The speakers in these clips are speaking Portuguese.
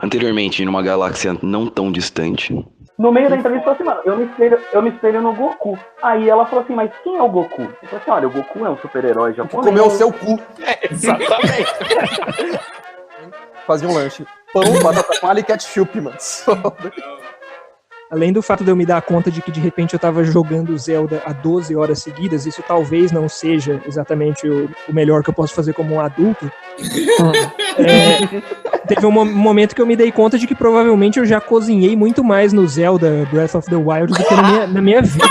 anteriormente numa galáxia não tão distante. No meio da entrevista, eu falei assim, mano, eu me espelho no Goku. Aí ela falou assim, mas quem é o Goku? Eu falei assim, olha, o Goku é um super-herói japonês. Comeu o seu cu. Exatamente. Fazia um lanche. Pão, batata palha e ketchup, mano. Além do fato de eu me dar conta de que de repente eu tava jogando Zelda há 12 horas seguidas, isso talvez não seja exatamente o melhor que eu posso fazer como um adulto. Teve um momento que eu me dei conta de que provavelmente eu já cozinhei muito mais no Zelda Breath of the Wild do que na minha vida.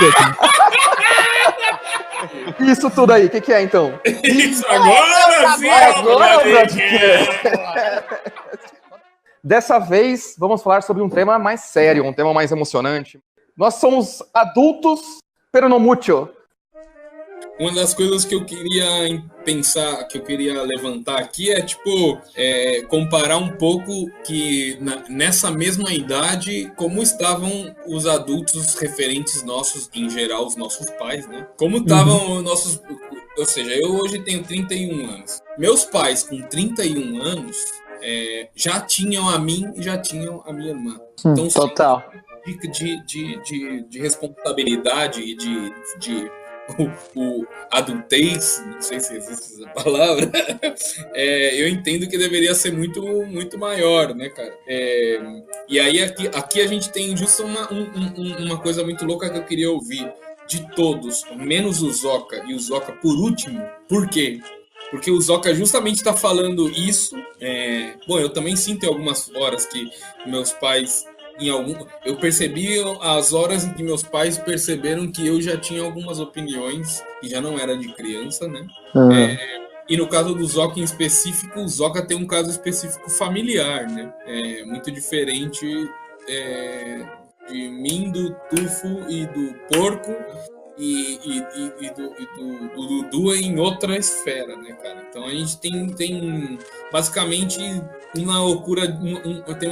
Isso tudo aí, o que é então? Isso, agora sim! Agora, Dessa vez, vamos falar sobre um tema mais sério, um tema mais emocionante. Nós somos adultos, pero no mucho. Uma das coisas que eu queria pensar, que eu queria levantar aqui é, comparar um pouco que nessa mesma idade, como estavam os adultos referentes nossos, em geral, os nossos pais, né? Como estavam nossos... Ou seja, eu hoje tenho 31 anos. Meus pais, com 31 anos... já tinham a mim e já tinham a minha irmã. Então, total. De responsabilidade e de adultez, não sei se existe essa palavra, eu entendo que deveria ser muito, muito maior, né, cara? E aí aqui a gente tem justo uma coisa muito louca que eu queria ouvir de todos, menos o Zoca, e o Zoca por último. Por quê? Porque o Zoca justamente está falando isso. Bom, eu também sinto em algumas horas que meus pais... Eu percebi as horas em que meus pais perceberam que eu já tinha algumas opiniões, que já não era de criança, né? E no caso do Zoca em específico, o Zoca tem um caso específico familiar, né? Muito diferente de mim, do Tufo e do Porco, e do Dudu em outra esfera, né, cara? Então a gente tem basicamente uma loucura, tem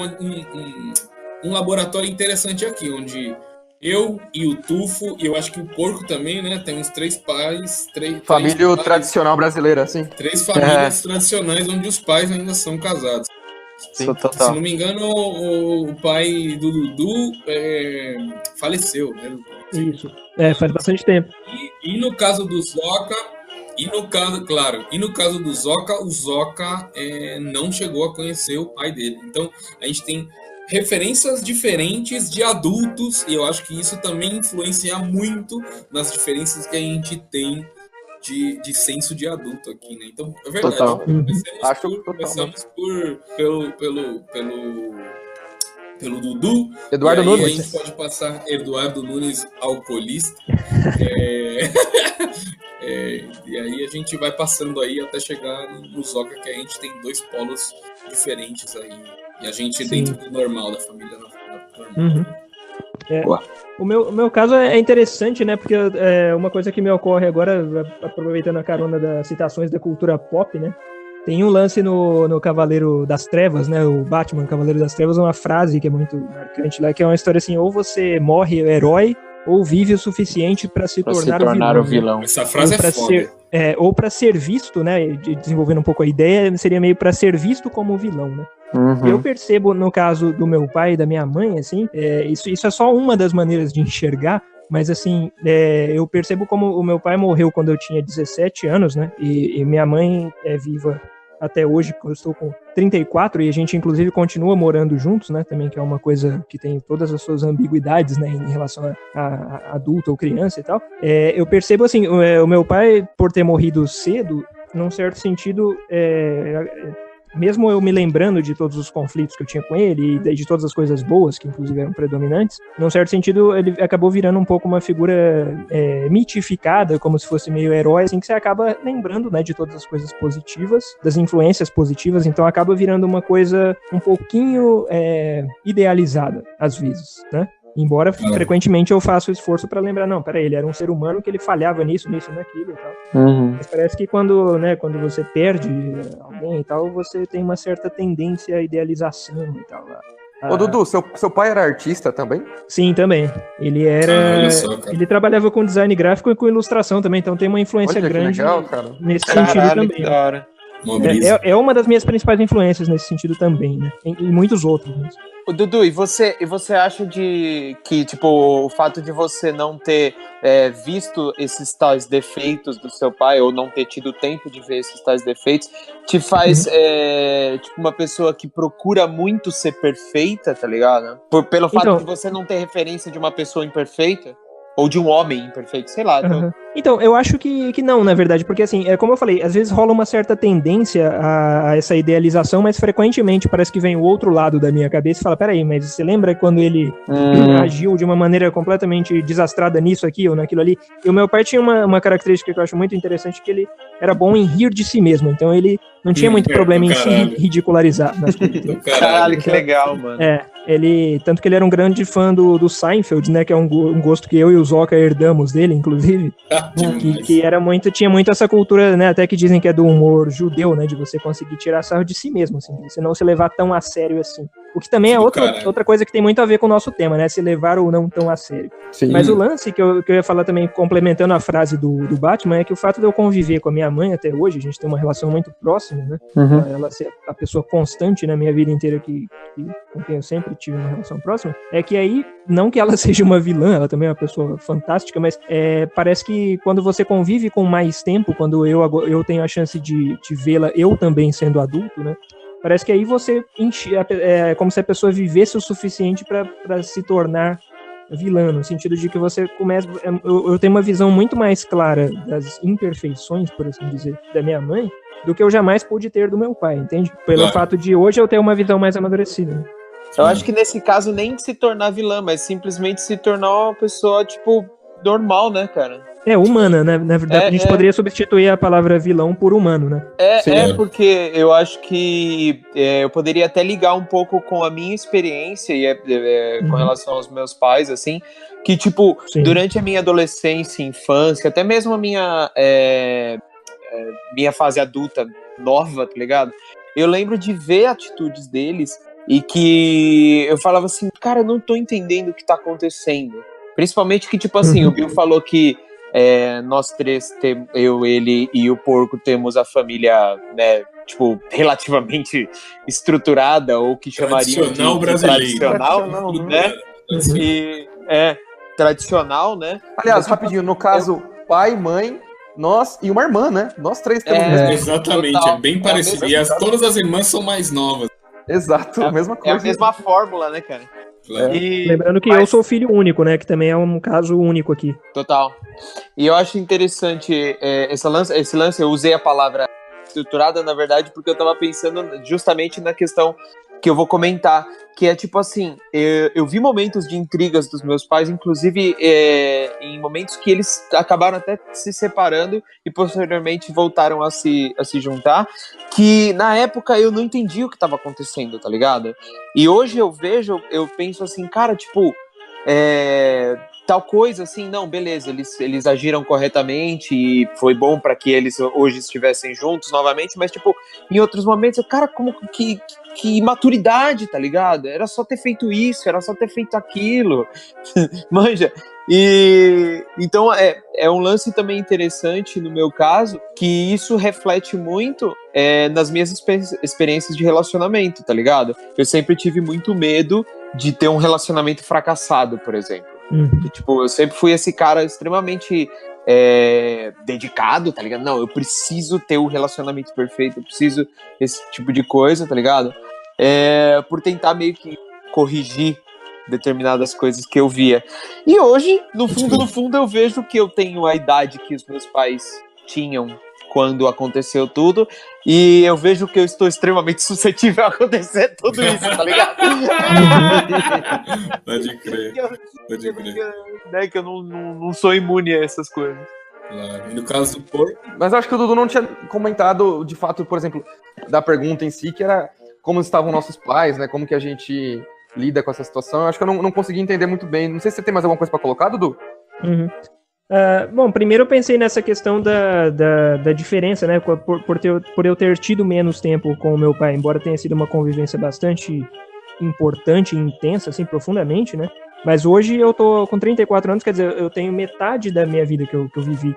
um laboratório interessante aqui, onde eu e o Tufo, e eu acho que o Porco também, né, tem uns 3 pais... Família tradicional brasileira, assim. 3 famílias tradicionais onde os pais ainda são casados. Se não me engano, o pai do Dudu faleceu, né? Isso, faz bastante tempo. E no caso do Zoca, no caso do Zoca, o Zoca não chegou a conhecer o pai dele. Então, a gente tem referências diferentes de adultos, e eu acho que isso também influencia muito nas diferenças que a gente tem de senso de adulto aqui, né? Então, é verdade. Total. Começamos pelo Dudu. Eduardo e aí Nunes. A gente pode passar Eduardo Nunes, alcoolista. E aí a gente vai passando aí até chegar no Zoca, que a gente tem 2 polos diferentes aí. E a gente dentro do normal, da família normal. O meu caso é interessante, né? Porque uma coisa que me ocorre agora, aproveitando a carona das citações da cultura pop, né? Tem um lance no Cavaleiro das Trevas, né? O Batman, Cavaleiro das Trevas, uma frase que é muito marcante lá, que é uma história assim: ou você morre herói, ou vive o suficiente para se tornar o vilão. Essa frase é foda. Ou para ser visto, né? Desenvolvendo um pouco a ideia, seria meio para ser visto como vilão, né? Eu percebo, no caso do meu pai e da minha mãe, assim, isso é só uma das maneiras de enxergar, mas assim, eu percebo como o meu pai morreu quando eu tinha 17 anos, né? E minha mãe é viva até hoje, eu estou com 34, e a gente inclusive continua morando juntos, né, também, que é uma coisa que tem todas as suas ambiguidades, né, em relação a adulto ou criança e tal. Eu percebo, assim, o meu pai, por ter morrido cedo, num certo sentido, mesmo eu me lembrando de todos os conflitos que eu tinha com ele e de todas as coisas boas, que inclusive eram predominantes, num certo sentido ele acabou virando um pouco uma figura mitificada, como se fosse meio herói, assim, que você acaba lembrando, né, de todas as coisas positivas, das influências positivas, então acaba virando uma coisa um pouquinho idealizada, às vezes, né? Embora frequentemente eu faça o esforço para lembrar, não, peraí, ele era um ser humano que ele falhava nisso, naquilo e tal. Mas parece que quando você perde alguém e tal, você tem uma certa tendência à idealização e tal. Ô, Dudu, seu pai era artista também? Sim, também. Ele era... olha só, cara. Ele trabalhava com design gráfico e com ilustração também, então tem uma influência grande legal, cara. nesse sentido também. Que da hora. Uma brisa. É uma das minhas principais influências nesse sentido também, né? E muitos outros. Né? Ô, Dudu, e você acha que, tipo, o fato de você não ter visto esses tais defeitos do seu pai, ou não ter tido tempo de ver esses tais defeitos, te faz, tipo, uma pessoa que procura muito ser perfeita, tá ligado? Pelo fato de você não ter referência de uma pessoa imperfeita? Ou de um homem imperfeito, sei lá. Então, eu acho que não, na verdade, porque assim, como eu falei, às vezes rola uma certa tendência a essa idealização, mas frequentemente parece que vem o outro lado da minha cabeça e fala, peraí, mas você lembra quando ele agiu de uma maneira completamente desastrada nisso aqui ou naquilo ali? E o meu pai tinha uma característica que eu acho muito interessante, que ele era bom em rir de si mesmo, então ele não tinha muito problema em se ridicularizar nas coisas. Caralho, que legal, mano. Tanto que ele era um grande fã do Seinfeld, né, que é um gosto que eu e o Zoca herdamos dele, inclusive, que tinha muito essa cultura, né, até que dizem que é do humor judeu, né, de você conseguir tirar sarro de si mesmo, assim, de você não se levar tão a sério assim. O que também é outra coisa que tem muito a ver com o nosso tema, né, se levar ou não tão a sério. Sim. Mas o lance que eu ia falar também, complementando a frase do Batman, é que o fato de eu conviver com a minha mãe até hoje, a gente tem uma relação muito próxima, né, ela ser a pessoa constante na minha vida inteira com quem eu sempre tive uma relação próxima, é que aí, não que ela seja uma vilã, ela também é uma pessoa fantástica, mas parece que quando você convive com mais tempo, quando eu tenho a chance de vê-la, eu também sendo adulto, né, parece que aí você é como se a pessoa vivesse o suficiente para se tornar vilã, no sentido de que você começa... Eu tenho uma visão muito mais clara das imperfeições, por assim dizer, da minha mãe, do que eu jamais pude ter do meu pai, entende? Pelo fato de hoje eu ter uma visão mais amadurecida. Né? Eu acho que nesse caso nem se tornar vilã, mas simplesmente se tornar uma pessoa, tipo, normal, né, cara? Humana, né? Na verdade, a gente poderia substituir a palavra vilão por humano, né? Porque eu acho que eu poderia até ligar um pouco com a minha experiência e com relação aos meus pais, assim, que, tipo, durante a minha adolescência, infância, até mesmo a minha fase adulta nova, tá ligado? Eu lembro de ver atitudes deles e que eu falava assim, cara, eu não tô entendendo o que tá acontecendo. Principalmente que, tipo assim, o Bill falou que nós três, eu, ele e o porco, temos a família, né, tipo, relativamente estruturada, ou que chamaria de tradicional, né? Tradicional, né? Aliás, rapidinho, no caso, pai, mãe, nós e uma irmã, né? Nós três temos mesmo. Exatamente, total, é bem parecido. E todas as irmãs são mais novas. Exato, a mesma coisa. É a mesma fórmula, né, cara? Lembrando que eu sou filho único, né? Que também é um caso único aqui. Total. E eu acho interessante esse lance, eu usei a palavra estruturada, na verdade, porque eu tava pensando justamente na questão que eu vou comentar, que é tipo assim, eu vi momentos de intrigas dos meus pais, inclusive em momentos que eles acabaram até se separando e posteriormente voltaram a se juntar, que na época eu não entendi o que estava acontecendo, tá ligado? E hoje eu penso assim, cara, tipo, tal coisa, assim, não, beleza, eles agiram corretamente e foi bom pra que eles hoje estivessem juntos novamente, mas, tipo, em outros momentos, cara, como que imaturidade, tá ligado? Era só ter feito isso, era só ter feito aquilo, manja. E então é um lance também interessante no meu caso, que isso reflete muito nas minhas experiências de relacionamento, tá ligado? Eu sempre tive muito medo de ter um relacionamento fracassado, por exemplo. E, tipo, eu sempre fui esse cara extremamente dedicado, tá ligado? Não, eu preciso ter o relacionamento perfeito, eu preciso esse tipo de coisa, tá ligado? Por tentar meio que corrigir determinadas coisas que eu via. E hoje, no fundo, eu vejo que eu tenho a idade que os meus pais tinham quando aconteceu tudo, e eu vejo que eu estou extremamente suscetível a acontecer tudo isso, tá ligado? Pode crer. Né, que eu não sou imune a essas coisas. Claro. E no caso do porco... Mas eu acho que o Dudu não tinha comentado, de fato, por exemplo, da pergunta em si, que era como estavam nossos pais, né? Como que a gente lida com essa situação. Eu acho que eu não consegui entender muito bem. Não sei se você tem mais alguma coisa para colocar, Dudu? Bom, primeiro eu pensei nessa questão da diferença, né? Por eu ter tido menos tempo com o meu pai, embora tenha sido uma convivência bastante importante e intensa, assim, profundamente, né? Mas hoje eu tô com 34 anos, quer dizer, eu tenho metade da minha vida que eu vivi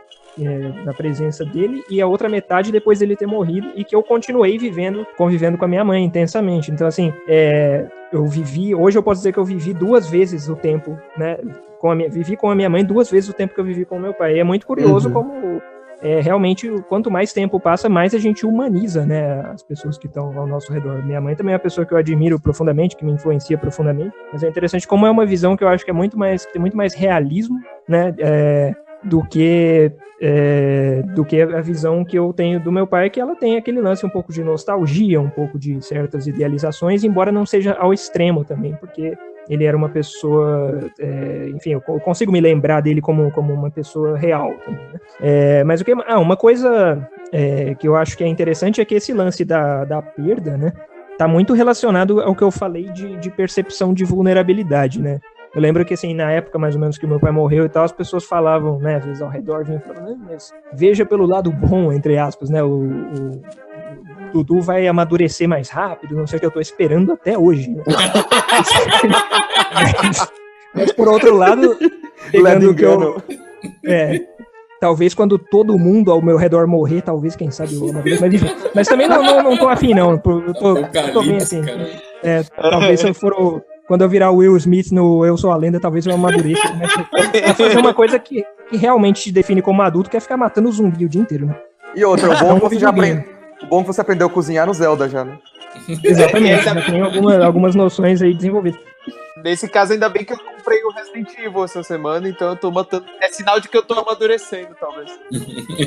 na presença dele, e a outra metade depois dele ter morrido, e que eu continuei convivendo com a minha mãe intensamente. Então, assim, hoje eu posso dizer que eu vivi 2 vezes o tempo, né? Vivi com a minha mãe 2 vezes o tempo que eu vivi com o meu pai. E é muito curioso como realmente, quanto mais tempo passa, mais a gente humaniza, né, as pessoas que estão ao nosso redor. Minha mãe também é uma pessoa que eu admiro profundamente, que me influencia profundamente, mas é interessante como é uma visão que eu acho que tem muito mais realismo, né, do que a visão que eu tenho do meu pai, que ela tem aquele lance um pouco de nostalgia, um pouco de certas idealizações, embora não seja ao extremo também, porque ele era uma pessoa, enfim, eu consigo me lembrar dele como uma pessoa real também, né? Mas uma coisa que eu acho que é interessante é que esse lance da perda, né, tá muito relacionado ao que eu falei de percepção de vulnerabilidade, né? Eu lembro que, assim, na época, mais ou menos, que meu pai morreu e tal, as pessoas falavam, né, às vezes ao redor, vinham falando, mas veja pelo lado bom, entre aspas, né, o Dudu vai amadurecer mais rápido, não sei o que, eu tô esperando até hoje, né? mas por outro lado, pegando que eu... talvez quando todo mundo ao meu redor morrer, talvez, quem sabe, eu amadureça, mas enfim. Mas também não tô afim, não. Eu tô bem assim. Talvez se eu for... Quando eu virar o Will Smith no Eu Sou a Lenda, talvez eu amadureça. Mas fazer uma coisa que realmente te define como adulto, que é ficar matando zumbi o dia inteiro, né? E outra, o bom é que você aprendeu a cozinhar no Zelda já, né? Exatamente, já tem algumas noções aí desenvolvidas. Nesse caso, ainda bem que eu comprei o Resident Evil essa semana, então eu tô matando. É sinal de que eu tô amadurecendo, talvez.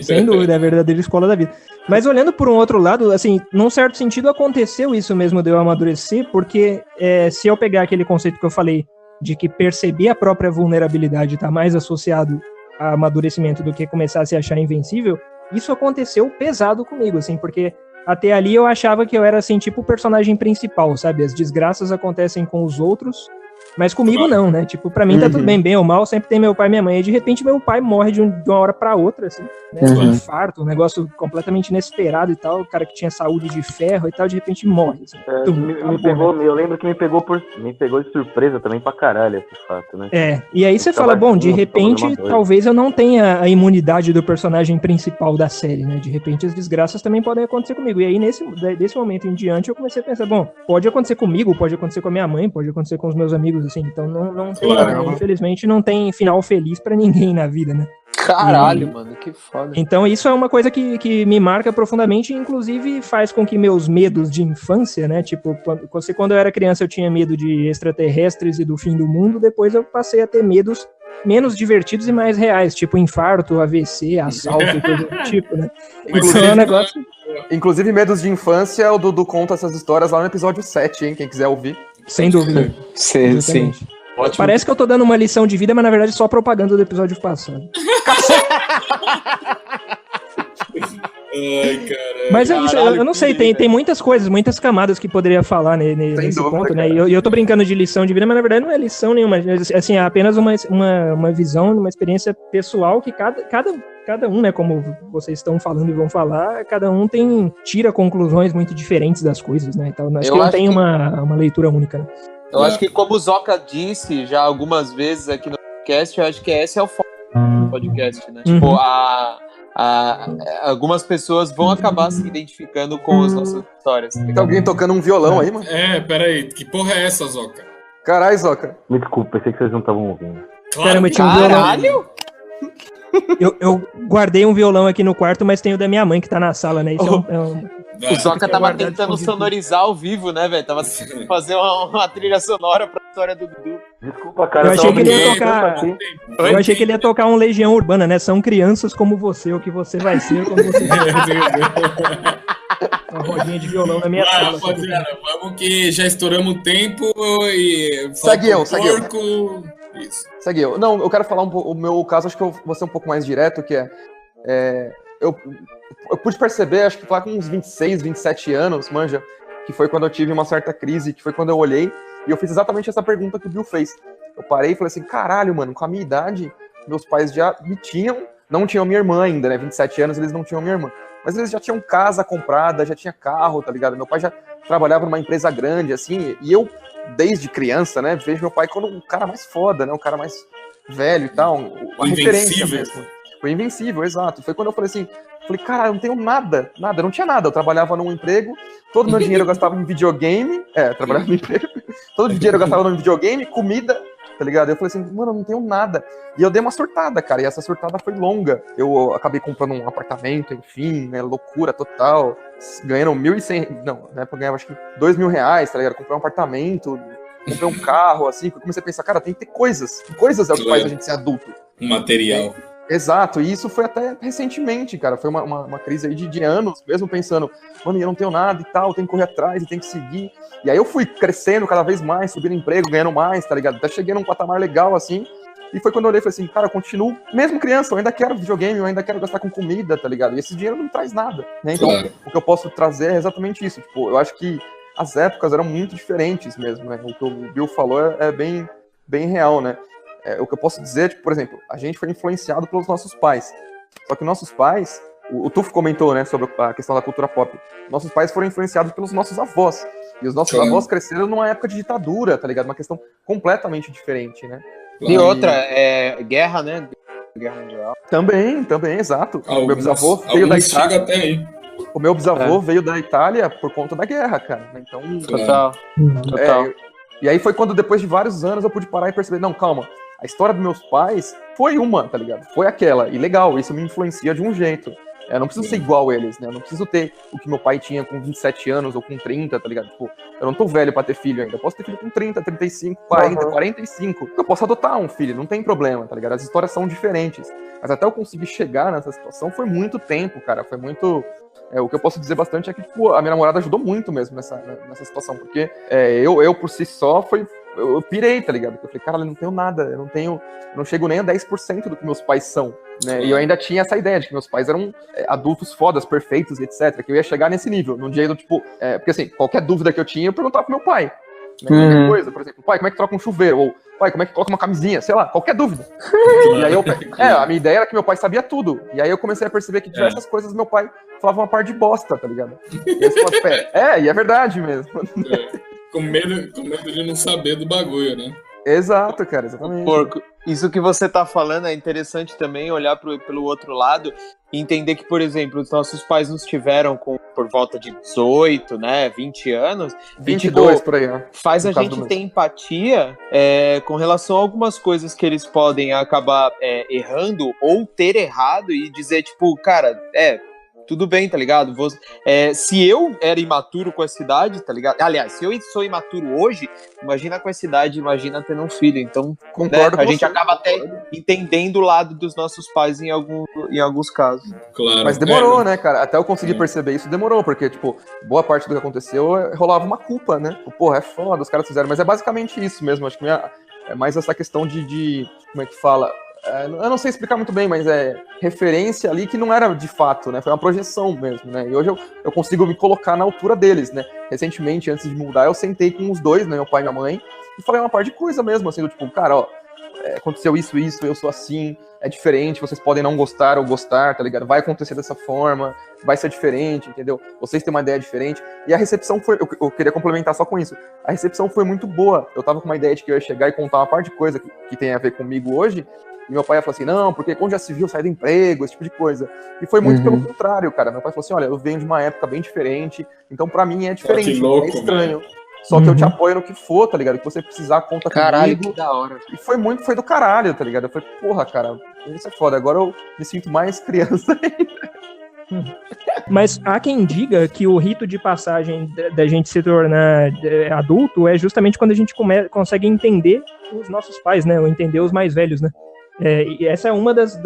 Sem dúvida, é a verdadeira escola da vida. Mas olhando por um outro lado, assim, num certo sentido aconteceu isso mesmo de eu amadurecer, porque se eu pegar aquele conceito que eu falei, de que perceber a própria vulnerabilidade está mais associado a amadurecimento do que começar a se achar invencível, isso aconteceu pesado comigo, assim, porque até ali eu achava que eu era, assim, tipo o personagem principal, sabe? As desgraças acontecem com os outros, mas comigo não, né? Tipo, pra mim tá tudo bem ou mal, sempre tem meu pai e minha mãe, e de repente meu pai morre de uma hora pra outra, assim, né? Um infarto, um negócio completamente inesperado e tal, o cara que tinha saúde de ferro e tal, de repente morre, assim. Eu lembro que me pegou de surpresa também pra caralho esse fato, né? E aí você fala, bom, de repente, talvez eu não tenha a imunidade do personagem principal da série, né? De repente as desgraças também podem acontecer comigo. E aí, desse momento em diante, eu comecei a pensar, bom, pode acontecer comigo, pode acontecer com a minha mãe, pode acontecer com os meus amigos, assim, então não tem, infelizmente, não tem final feliz pra ninguém na vida, né? Caralho, mano, que foda. Então isso é uma coisa que me marca profundamente, e inclusive faz com que meus medos de infância, né, tipo, quando eu era criança eu tinha medo de extraterrestres e do fim do mundo, depois eu passei a ter medos menos divertidos e mais reais, tipo infarto, AVC, assalto e coisa do tipo, né? Então é um negócio... Inclusive, medos de infância, o Dudu conta essas histórias lá no episódio 7, hein, quem quiser ouvir. Sem dúvida. Sim. Ótimo. Parece que eu tô dando uma lição de vida, mas na verdade só propaganda do episódio passado. Ai, caralho. Mas é isso, eu não sei, tem muitas coisas, muitas camadas que poderia falar nesse ponto, né? E eu tô brincando de lição de vida, mas na verdade não é lição nenhuma. Assim, é apenas uma visão, uma experiência pessoal que cada um, né, como vocês estão falando e vão falar, cada um tira conclusões muito diferentes das coisas, né? Então, acho que não tem uma leitura única, né? Eu acho que, como o Zoca disse já algumas vezes aqui no podcast, eu acho que esse é o foco do podcast, né? Tipo, algumas pessoas vão acabar se identificando com as nossas histórias. Tem alguém tocando um violão aí, mano? Peraí, que porra é essa, Zoca? Caralho, Zoca. Me desculpa, pensei que vocês não estavam ouvindo. Caramba, tinha um violão. Eu guardei um violão aqui no quarto, mas tem o da minha mãe que tá na sala, né? Isso o Zoca tava tentando sonorizar ao vivo, né, velho? Tava tentando fazer uma trilha sonora pra história do Dudu. Desculpa, cara. Eu achei que ele ia tocar um Legião Urbana, né? São crianças como você, o que você vai ser, como você vai ser. Uma rodinha de violão na minha sala. Rapaziada, vamos que já estouramos o tempo e... Segue eu. Isso. Segue eu. Não, eu quero falar o meu caso, acho que eu vou ser um pouco mais direto, que eu pude perceber, acho que lá com uns 26, 27 anos, manja, que foi quando eu tive uma certa crise, que foi quando eu olhei e eu fiz exatamente essa pergunta que o Bill fez. Eu parei e falei assim, caralho, mano, com a minha idade, meus pais já não tinham minha irmã ainda, né, 27 anos, eles não tinham minha irmã, mas eles já tinham casa comprada, já tinha carro, tá ligado? Meu pai já trabalhava numa empresa grande, assim, e eu, desde criança, né, vejo meu pai como um cara mais foda, né, um cara mais velho e tal, uma referência mesmo. Foi invencível, exato. Foi quando eu falei assim, cara, eu não tenho nada, não tinha nada. Eu trabalhava num emprego, todo o meu dinheiro eu gastava em videogame, trabalhava no emprego, todo o dinheiro eu gastava no videogame, comida, tá ligado? Eu falei assim, mano, eu não tenho nada. E eu dei uma surtada, cara, e essa surtada foi longa. Eu acabei comprando um apartamento, enfim, né, loucura total, ganhando 1.100, não, na época eu ganhava acho que R$2.000, tá ligado? Comprei um apartamento, comprei um carro, assim, eu comecei a pensar, cara, tem que ter coisas. Coisas é o que faz a gente ser adulto. Um material. Exato, e isso foi até recentemente, cara, foi uma crise aí de anos, mesmo pensando, mano, eu não tenho nada e tal, tem que correr atrás, tem que seguir. E aí eu fui crescendo cada vez mais, subindo emprego, ganhando mais, tá ligado? Até cheguei num patamar legal, assim, e foi quando eu olhei e falei assim, cara, eu continuo, mesmo criança, eu ainda quero videogame, eu ainda quero gastar com comida, tá ligado? E esse dinheiro não me traz nada, né? Então, o que eu posso trazer é exatamente isso, tipo, eu acho que as épocas eram muito diferentes mesmo, né? O que o Bill falou é bem real, né? O que eu posso dizer, tipo, por exemplo, a gente foi influenciado pelos nossos pais. Só que nossos pais, o Tufo comentou, né, sobre a questão da cultura pop. Nossos pais foram influenciados pelos nossos avós. E os nossos avós cresceram numa época de ditadura, tá ligado? Uma questão completamente diferente, né? E outra, guerra, né? Guerra Mundial. Também, exato. O meu bisavô veio da Itália. Até aí. O meu bisavô veio da Itália por conta da guerra, cara. Então, total. E aí foi quando, depois de vários anos, eu pude parar e perceber, não, calma, a história dos meus pais foi uma, tá ligado? Foi aquela. E legal, isso me influencia de um jeito. Eu não preciso ser igual a eles, né? Eu não preciso ter o que meu pai tinha com 27 anos ou com 30, tá ligado? Tipo, eu não tô velho pra ter filho ainda. Eu posso ter filho com 30, 35, 40, 45. Eu posso adotar um filho, não tem problema, tá ligado? As histórias são diferentes. Mas até eu conseguir chegar nessa situação foi muito tempo, cara. Foi muito... o que eu posso dizer bastante é que, tipo, a minha namorada ajudou muito mesmo nessa situação. Porque eu por si só, eu pirei, tá ligado? Eu falei, cara, eu não tenho nada. Eu não chego nem a 10% do que meus pais são. Né? E eu ainda tinha essa ideia de que meus pais eram adultos fodas, perfeitos, etc. Que eu ia chegar nesse nível, num dia do tipo... porque assim, qualquer dúvida que eu tinha, eu perguntava pro meu pai. Né? Qualquer coisa, por exemplo, pai, como é que troca um chuveiro? Ou, pai, como é que coloca uma camisinha? Sei lá, qualquer dúvida. E aí a minha ideia era que meu pai sabia tudo. E aí eu comecei a perceber que diversas coisas meu pai falava uma par de bosta, tá ligado? E aí você fala, e é verdade mesmo. Com medo de não saber do bagulho, né? Exato, cara, exatamente. Porco, isso que você tá falando é interessante também olhar pelo outro lado e entender que, por exemplo, os nossos pais nos tiveram por volta de 18, né, 20 anos. 22 e, tipo, por aí, né? Faz a gente ter empatia com relação a algumas coisas que eles podem acabar errando ou ter errado e dizer, tipo, cara, tudo bem, tá ligado? Se eu era imaturo com essa idade, tá ligado? Aliás, se eu sou imaturo hoje, imagina com essa idade, imagina tendo um filho. Então, concordo com a gente você, acaba até entendendo o lado dos nossos pais em alguns casos. Claro. Mas demorou, né, cara? Até eu conseguir perceber isso, demorou, porque, tipo, boa parte do que aconteceu rolava uma culpa, né? Porra, é foda, os caras fizeram. Mas é basicamente isso mesmo. Acho que é mais essa questão de como é que fala? Eu não sei explicar muito bem, mas referência ali que não era de fato, né? Foi uma projeção mesmo, né? E hoje eu consigo me colocar na altura deles, né? Recentemente, antes de mudar, eu sentei com os dois, né? Meu pai e minha mãe, e falei uma parte de coisa mesmo, assim, do tipo, cara, ó, aconteceu isso, eu sou assim, é diferente, vocês podem não gostar ou gostar, tá ligado? Vai acontecer dessa forma, vai ser diferente, entendeu? Vocês têm uma ideia diferente. E a recepção foi, eu queria complementar só com isso, a recepção foi muito boa. Eu tava com uma ideia de que eu ia chegar e contar uma parte de coisa que tem a ver comigo hoje, e meu pai ia falar assim, não, porque quando já se viu sair do emprego, esse tipo de coisa. E foi muito pelo contrário, cara. Meu pai falou assim, olha, eu venho de uma época bem diferente, então pra mim é diferente, que louco, é estranho. Velho. Só que eu te apoio no que for, tá ligado? Que você precisar, conta caralho, comigo. Que da hora. E foi do caralho, tá ligado? Eu falei, porra, cara, isso é foda. Agora eu me sinto mais criança ainda. Mas há quem diga que o rito de passagem da gente se tornar adulto é justamente quando a gente consegue entender os nossos pais, né? Ou entender os mais velhos, né? E essa é uma das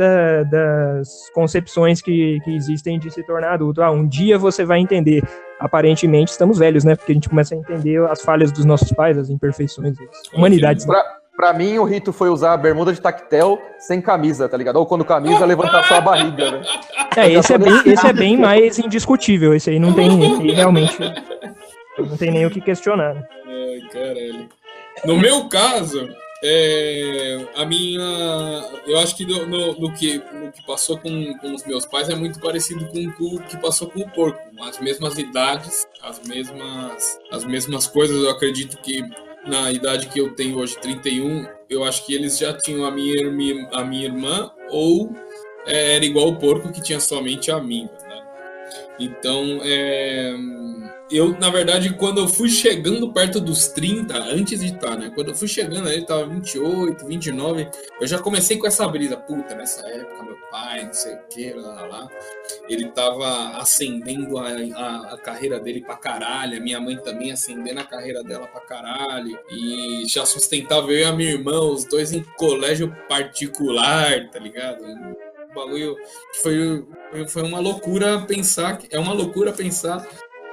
concepções que existem de se tornar adulto. Um dia você vai entender. Aparentemente estamos velhos, né? Porque a gente começa a entender as falhas dos nossos pais, as imperfeições, as humanidades. Né? Pra mim, o rito foi usar a bermuda de tactel sem camisa, tá ligado? Ou quando camisa, levantar só a barriga, né? Esse é bem mais indiscutível. Esse aí não tem, realmente, não tem nem o que questionar. Né? Ai, caralho. No meu caso... eu acho que no que passou com os meus pais é muito parecido com o que passou com o porco. As mesmas idades, as mesmas coisas. Eu acredito que na idade que eu tenho hoje, 31, eu acho que eles já tinham a minha irmã ou era igual o porco que tinha somente amigos, né? Então, eu, na verdade, quando eu fui chegando perto dos 30, antes de estar, né? Quando eu fui chegando, ele tava 28, 29, eu já comecei com essa brisa. Puta, nessa época, meu pai, não sei o que, lá. Ele tava ascendendo a carreira dele pra caralho, a minha mãe também ascendendo a carreira dela pra caralho, e já sustentava eu e a minha irmã, os dois em colégio particular, tá ligado? O bagulho foi uma loucura pensar, é uma loucura pensar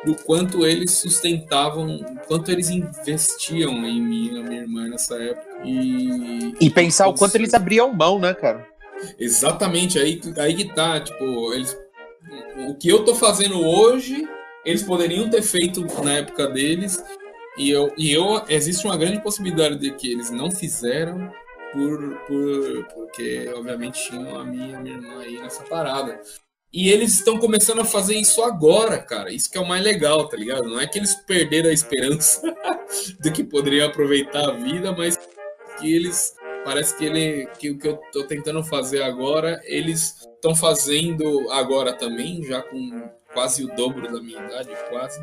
do quanto eles sustentavam, quanto eles investiam em mim e na minha irmã nessa época. E pensar o quanto eles abriam mão, né, cara? Exatamente, aí que tá, tipo, o que eu tô fazendo hoje, eles poderiam ter feito na época deles, existe uma grande possibilidade de que eles não fizeram, porque obviamente tinham a minha irmã aí nessa parada. E eles estão começando a fazer isso agora, cara. Isso que é o mais legal, tá ligado? Não é que eles perderam a esperança de que poderiam aproveitar a vida, mas que eles... Parece que o que eu tô tentando fazer agora, eles estão fazendo agora também, já com quase o dobro da minha idade, quase.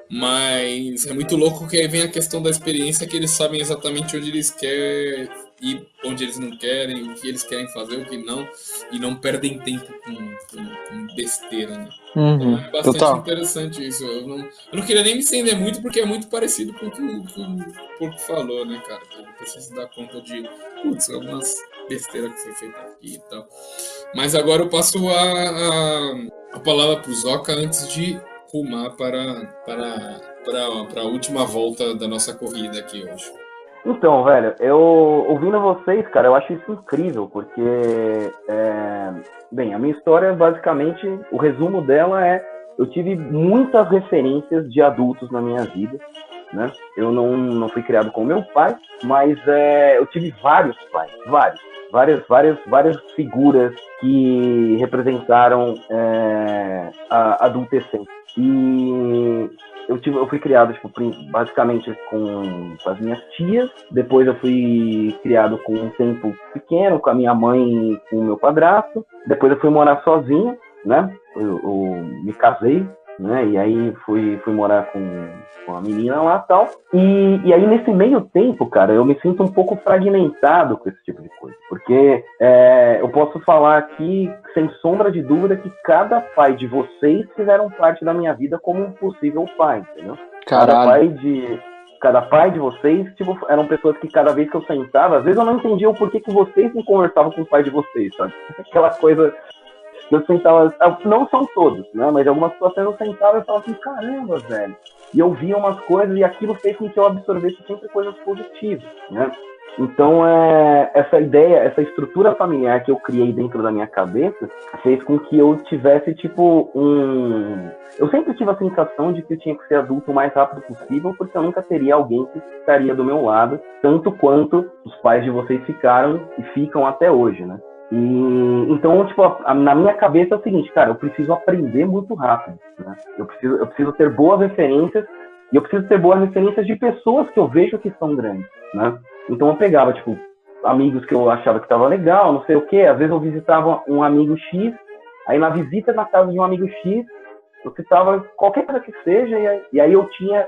Mas é muito louco que aí vem a questão da experiência, que eles sabem exatamente onde eles querem ir, onde eles não querem, o que eles querem fazer, o que não, e não perdem tempo com besteira, né? Então é bastante interessante isso. Eu não queria nem me estender muito, porque é muito parecido com o que o Porco falou, né, cara? Eu preciso dar conta de, algumas besteiras que foi feita aqui e tal. Mas agora eu passo a palavra pro Zoca antes de rumar para a última volta da nossa corrida aqui hoje. Então, velho, eu ouvindo vocês, cara, eu acho isso incrível, porque, bem, a minha história, basicamente, o resumo dela eu tive muitas referências de adultos na minha vida, né? Eu não fui criado com meu pai, mas eu tive vários pais, várias figuras que representaram a adolescência. E eu fui criado, tipo, basicamente com as minhas tias. Depois eu fui criado com um tempo pequeno, com a minha mãe e com o meu padrasto. Depois eu fui morar sozinho, né? Eu me casei, né? E aí fui morar com a menina lá e tal. E aí nesse meio tempo, cara, eu me sinto um pouco fragmentado com esse tipo de coisa. Porque eu posso falar aqui, sem sombra de dúvida, que cada pai de vocês fizeram parte da minha vida como um possível pai, entendeu? Cada pai de vocês, tipo, eram pessoas que cada vez que eu sentava, às vezes eu não entendia o porquê que vocês não conversavam com o pai de vocês, sabe? Aquela coisa... Eu sentava, não são todos, né? Mas algumas situações eu sentava e falava assim, caramba, velho. E eu via umas coisas e aquilo fez com que eu absorvesse sempre coisas positivas, né? Então, essa ideia, essa estrutura familiar que eu criei dentro da minha cabeça fez com que eu tivesse, tipo, Eu sempre tive a sensação de que eu tinha que ser adulto o mais rápido possível, porque eu nunca teria alguém que estaria do meu lado, tanto quanto os pais de vocês ficaram e ficam até hoje, né? Então, tipo, na minha cabeça é o seguinte, cara, eu preciso aprender muito rápido, né? Eu preciso ter boas referências, e eu preciso ter boas referências de pessoas que eu vejo que são grandes, né? Então eu pegava, tipo, amigos que eu achava que tava legal, não sei o quê, às vezes eu visitava um amigo X, aí na visita na casa de um amigo X, eu citava qualquer coisa que seja, e aí eu tinha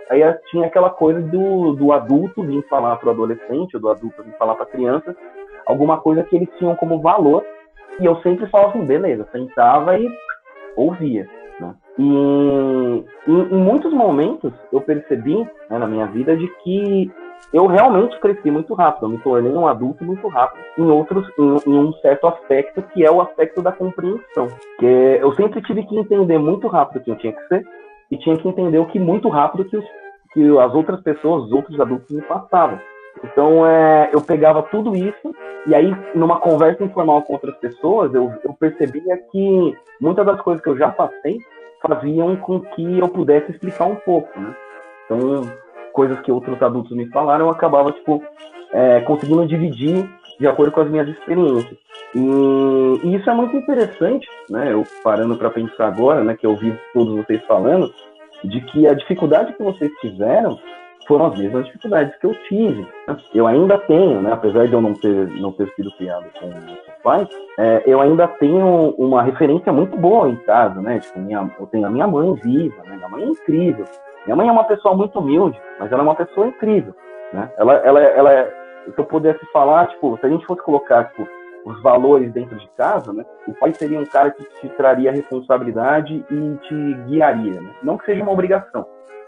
aquela coisa do adulto vir falar pro adolescente, ou do adulto vir falar pra criança, alguma coisa que eles tinham como valor, e eu sempre falava assim, beleza, sentava e ouvia, né? E em muitos momentos eu percebi, né, na minha vida, de que eu realmente cresci muito rápido, eu me tornei um adulto muito rápido, em um certo aspecto, que é o aspecto da compreensão, que eu sempre tive que entender muito rápido quem eu tinha que ser, e tinha que entender o que muito rápido que as outras pessoas, os outros adultos me passavam. Então, eu pegava tudo isso, e aí, numa conversa informal com outras pessoas, eu percebia que muitas das coisas que eu já passei faziam com que eu pudesse explicar um pouco, né? Então, coisas que outros adultos me falaram, eu acabava, tipo, conseguindo dividir de acordo com as minhas experiências. E isso é muito interessante, né? Eu parando para pensar agora, né, que eu ouvi todos vocês falando, de que a dificuldade que vocês tiveram foram as mesmas dificuldades que eu tive. Né? Eu ainda tenho, né, apesar de eu não ter sido criado com meus pais, eu ainda tenho uma referência muito boa em casa, né? Tipo, eu tenho a minha mãe viva, né? Minha mãe é incrível. Minha mãe é uma pessoa muito humilde, mas ela é uma pessoa incrível, né? Se eu pudesse falar, tipo, se a gente fosse colocar, tipo, os valores dentro de casa, né? O pai seria um cara que te traria responsabilidade e te guiaria, né? Não que seja uma obrigação,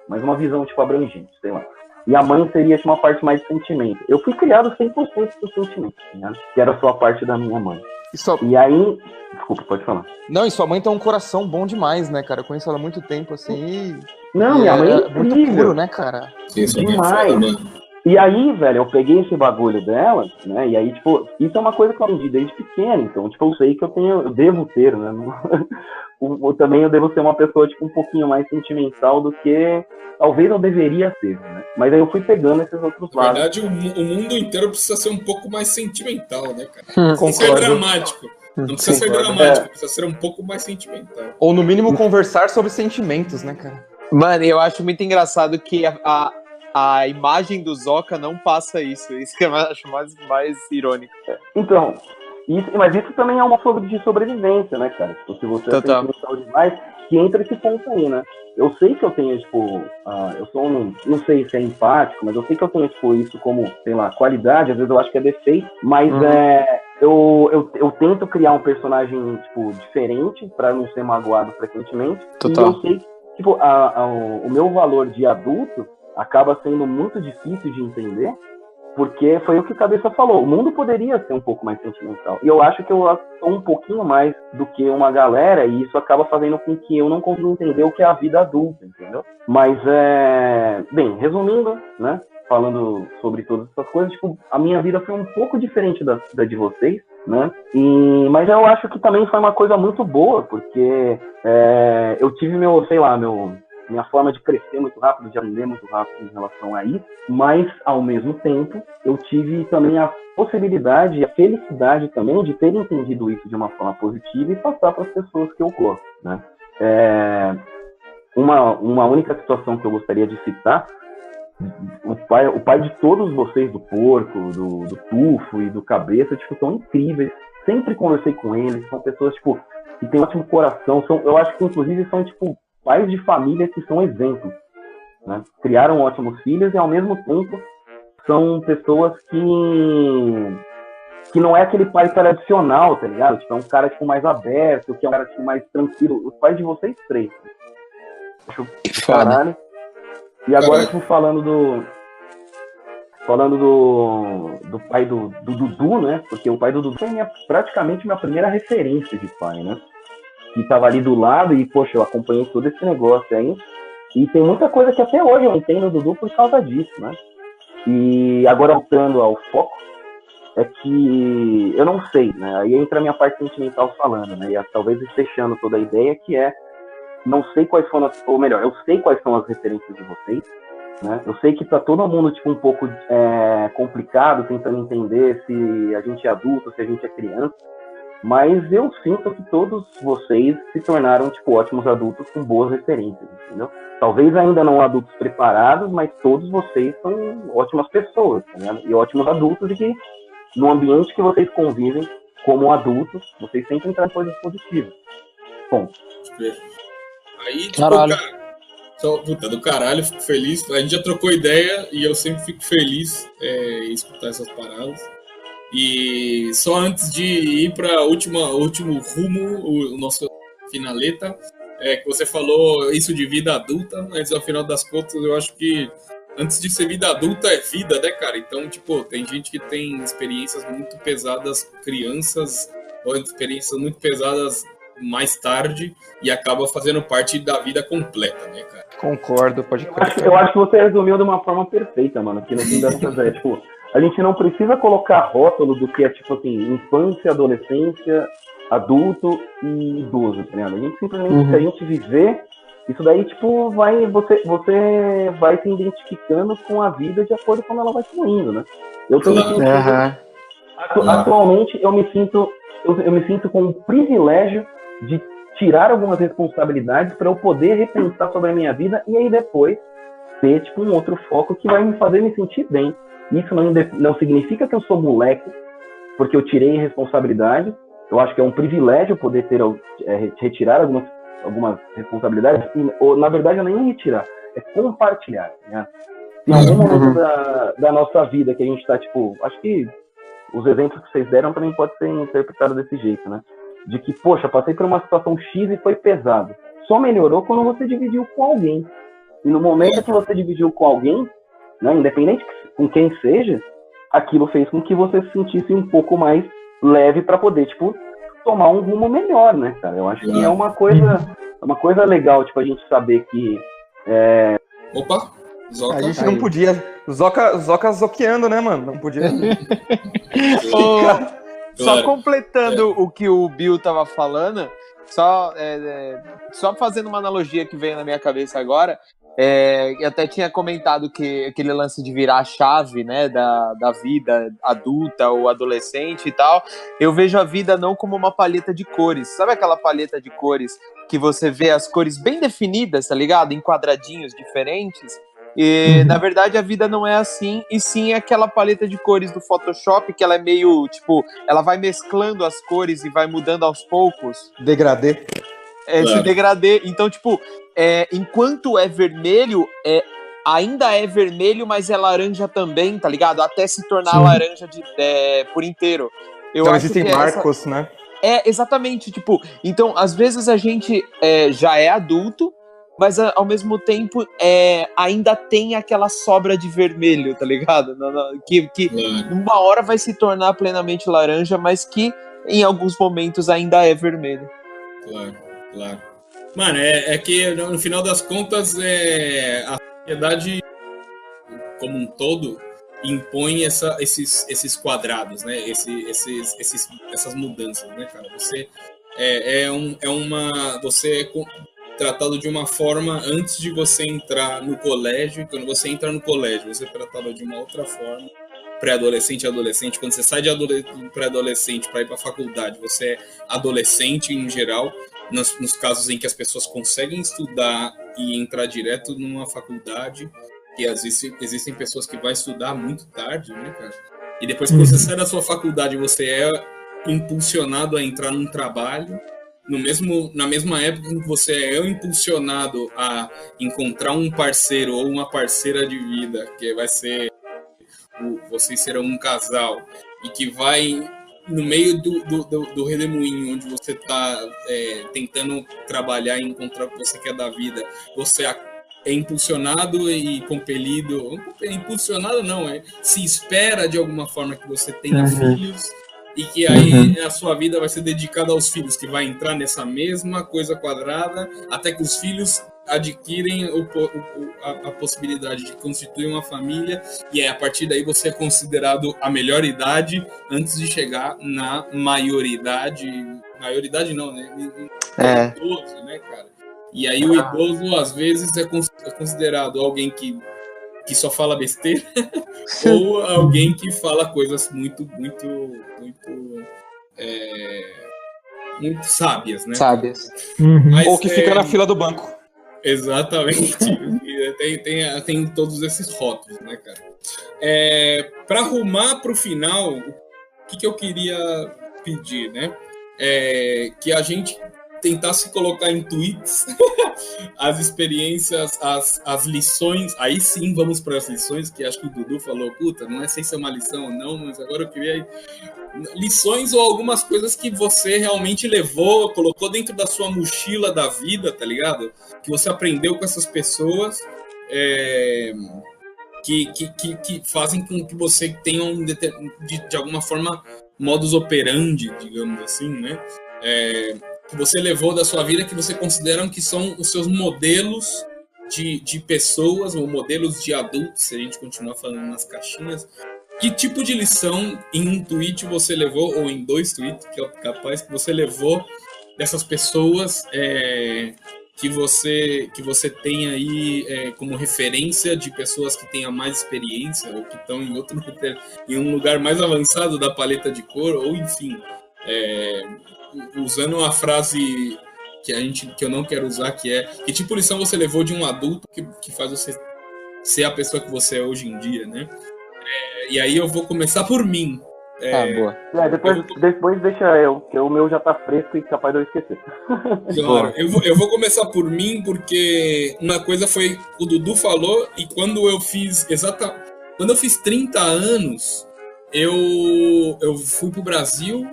mas uma visão, tipo, abrangente, sei lá. E a mãe seria, tipo, uma parte mais de sentimento. Eu fui criado 100% por sentimento, né? Que era só a parte da minha mãe. E aí... Desculpa, pode falar. Não, e sua mãe tem um coração bom demais, né, cara? Eu conheço ela há muito tempo, assim. Não, minha mãe é muito puro, né, cara? Isso demais. E aí, velho, eu peguei esse bagulho dela, né? E aí, tipo, isso é uma coisa que eu aprendi desde pequeno. Então, tipo, eu sei que eu devo ter, né? Também eu devo ser uma pessoa, tipo, um pouquinho mais sentimental do que talvez eu deveria ser, né? Mas aí eu fui pegando esses outros lados. Na verdade, o mundo inteiro precisa ser um pouco mais sentimental, né, cara? Não precisa ser dramático. Não precisa ser dramático, precisa ser um pouco mais sentimental. Ou, no mínimo, conversar sobre sentimentos, né, cara? Mano, eu acho muito engraçado que a imagem do Zoca não passa isso. Isso que eu acho mais irônico. Então, mas isso também é uma forma de sobrevivência, né, cara? Se você é sentimental demais, que entra esse ponto aí, né? Eu sei que eu tenho, tipo, eu sou não sei se é empático, mas eu sei que eu tenho, tipo, isso como, sei lá, qualidade, às vezes eu acho que é defeito, mas eu tento criar um personagem, tipo, diferente pra não ser magoado frequentemente. Total. E eu sei que, tipo, o meu valor de adulto acaba sendo muito difícil de entender, porque foi o que o Cabeça falou, o mundo poderia ser um pouco mais sentimental. E eu acho que eu sou um pouquinho mais do que uma galera, e isso acaba fazendo com que eu não consiga entender o que é a vida adulta, entendeu? Mas, bem, resumindo, né, falando sobre todas essas coisas, tipo, a minha vida foi um pouco diferente da de vocês, né? Mas eu acho que também foi uma coisa muito boa, porque eu tive minha forma de crescer muito rápido, de aprender muito rápido em relação a isso, mas, ao mesmo tempo, eu tive também a possibilidade e a felicidade também de ter entendido isso de uma forma positiva e passar para as pessoas que eu gosto, né? Uma única situação que eu gostaria de citar, o pai de todos vocês, do Porco, do Tufo e do Cabeça, tipo, são incríveis, sempre conversei com eles, são pessoas, tipo, que têm um ótimo coração, eu acho que, inclusive, são, tipo, pais de família que são exemplos, né? Criaram ótimos filhos e, ao mesmo tempo, são pessoas que não é aquele pai tradicional, tá ligado? Tipo, é um cara, tipo, mais aberto, que é um cara, tipo, mais tranquilo. Os pais de vocês três. Acho que caralho. E agora, tipo, falando do pai do Dudu, né? Porque o pai do Dudu foi praticamente minha primeira referência de pai, né? Que tava ali do lado e, poxa, eu acompanhei todo esse negócio aí. E tem muita coisa que até hoje eu entendo no Dudu por causa disso, né? E agora, voltando ao foco, é que eu não sei, né? Aí entra a minha parte sentimental falando, né? E talvez fechando toda a ideia, que não sei quais foram ou melhor, eu sei quais são as referências de vocês, né? Eu sei que tá todo mundo, tipo, um pouco complicado, tentando entender se a gente é adulto, se a gente é criança. Mas eu sinto que todos vocês se tornaram, tipo, ótimos adultos com boas referências, entendeu? Talvez ainda não adultos preparados, mas todos vocês são ótimas pessoas, tá, e ótimos adultos, e que no ambiente que vocês convivem como adultos, vocês sempre trazem coisas positivas. Ponto. Aí, tipo, cara, puta do caralho, fico feliz. A gente já trocou ideia e eu sempre fico feliz em escutar essas paradas. E só antes de ir para o último rumo, o nosso finaleta, que você falou isso de vida adulta, mas ao final das contas eu acho que antes de ser vida adulta é vida, né, cara? Então, tipo, tem gente que tem experiências muito pesadas crianças, ou experiências muito pesadas mais tarde, e acaba fazendo parte da vida completa, né, cara? Concordo, pode crer. Eu acho que você resumiu de uma forma perfeita, mano, que no fim das contas tipo, a gente não precisa colocar rótulo do que é, tipo assim, infância, adolescência, adulto e idoso, tá ligado? A gente simplesmente, se a gente viver, isso daí, tipo, você vai se identificando com a vida de acordo com como ela vai fluindo, né? Eu tô me sentindo, atualmente, eu me sinto com o privilégio de tirar algumas responsabilidades para eu poder repensar sobre a minha vida e aí depois ter, tipo, um outro foco que vai me fazer me sentir bem. Isso não significa que eu sou moleque, porque eu tirei responsabilidade. Eu acho que é um privilégio poder retirar algumas responsabilidades. Ou, na verdade, eu nem retirar, é compartilhar, né? Em algum momento da nossa vida que a gente tá, tipo, acho que os exemplos que vocês deram também pode ser interpretado desse jeito, né? De que, poxa, passei por uma situação X e foi pesado. Só melhorou quando você dividiu com alguém. E no momento que você dividiu com alguém, né, independente com quem seja, aquilo fez com que você se sentisse um pouco mais leve para poder, tipo, tomar um rumo melhor, né, cara? Eu acho que é uma coisa legal, tipo, a gente saber que... Opa! Zoca. A gente não podia... Zoca zoqueando, né, mano? Não podia... Só completando o que o Bill tava falando, só fazendo uma analogia que veio na minha cabeça agora, eu até tinha comentado que aquele lance de virar a chave, né, da vida adulta ou adolescente e tal, eu vejo a vida não como uma paleta de cores. Sabe aquela paleta de cores que você vê as cores bem definidas, tá ligado? Em quadradinhos diferentes? E, na verdade, a vida não é assim, e sim é aquela paleta de cores do Photoshop, que ela é meio, tipo, ela vai mesclando as cores e vai mudando aos poucos. Degradê. Esse degradê. Então, tipo, enquanto é vermelho, ainda é vermelho, mas é laranja também, tá ligado? Até se tornar laranja por inteiro. Então existem marcos, né? Exatamente, tipo, então, às vezes a gente já é adulto, mas ao mesmo tempo ainda tem aquela sobra de vermelho, tá ligado? Que uma hora vai se tornar plenamente laranja, mas que em alguns momentos ainda é vermelho. Claro. Mano, é que no final das contas a sociedade como um todo impõe esses quadrados, né? Essas mudanças, né, cara? Você você é tratado de uma forma antes de você entrar no colégio. Quando você entra no colégio, você é tratado de uma outra forma. Pré-adolescente e adolescente. Quando você sai de pré-adolescente para ir para a faculdade, você é adolescente em geral. Nos casos em que as pessoas conseguem estudar e entrar direto numa faculdade, que às vezes existem pessoas que vão estudar muito tarde, né, cara? E depois que você sai da sua faculdade, você é impulsionado a entrar num trabalho. Na mesma época em que você é impulsionado a encontrar um parceiro ou uma parceira de vida, que vai ser vocês serão um casal, e que vai no meio do redemoinho onde você está tentando trabalhar e encontrar o que você quer da vida, você é impulsionado e compelido, impulsionado não, se espera de alguma forma que você tenha filhos, e que aí a sua vida vai ser dedicada aos filhos, que vai entrar nessa mesma coisa quadrada, até que os filhos adquirem a possibilidade de constituir uma família, e a partir daí você é considerado a melhor idade antes de chegar na maioridade não, né? Idoso, né, cara? E aí o idoso, às vezes, é considerado alguém que só fala besteira ou alguém que fala coisas muito sábias, né? Sábias. Mas, ou que fica na fila do banco. Exatamente. tem todos esses rótulos, né, cara? Para arrumar para o final, o que eu queria pedir, né? Que a gente tentasse colocar em tweets as experiências, as lições. Aí sim vamos para as lições, que acho que o Dudu falou, puta, não sei se é uma lição ou não, mas agora eu queria lições ou algumas coisas que você realmente levou, colocou dentro da sua mochila da vida, tá ligado? Que você aprendeu com essas pessoas, que fazem com que você tenha de alguma forma modus operandi, digamos assim, né? Que você levou da sua vida, que você considera que são os seus modelos de pessoas, ou modelos de adultos, se a gente continuar falando nas caixinhas. Que tipo de lição em um tweet você levou, ou em 2 tweets, que é capaz que você levou dessas pessoas que você tem aí como referência de pessoas que tenham mais experiência, ou que estão em um lugar mais avançado da paleta de cor, ou enfim... usando uma frase que eu não quero usar, que tipo lição você levou de um adulto que faz você ser a pessoa que você é hoje em dia, né? E aí eu vou começar por mim. Boa. Depois deixa eu, que o meu já tá fresco e capaz de eu esquecer. Claro, eu vou começar por mim, porque uma coisa foi o Dudu falou, e quando eu fiz 30 anos, eu fui pro Brasil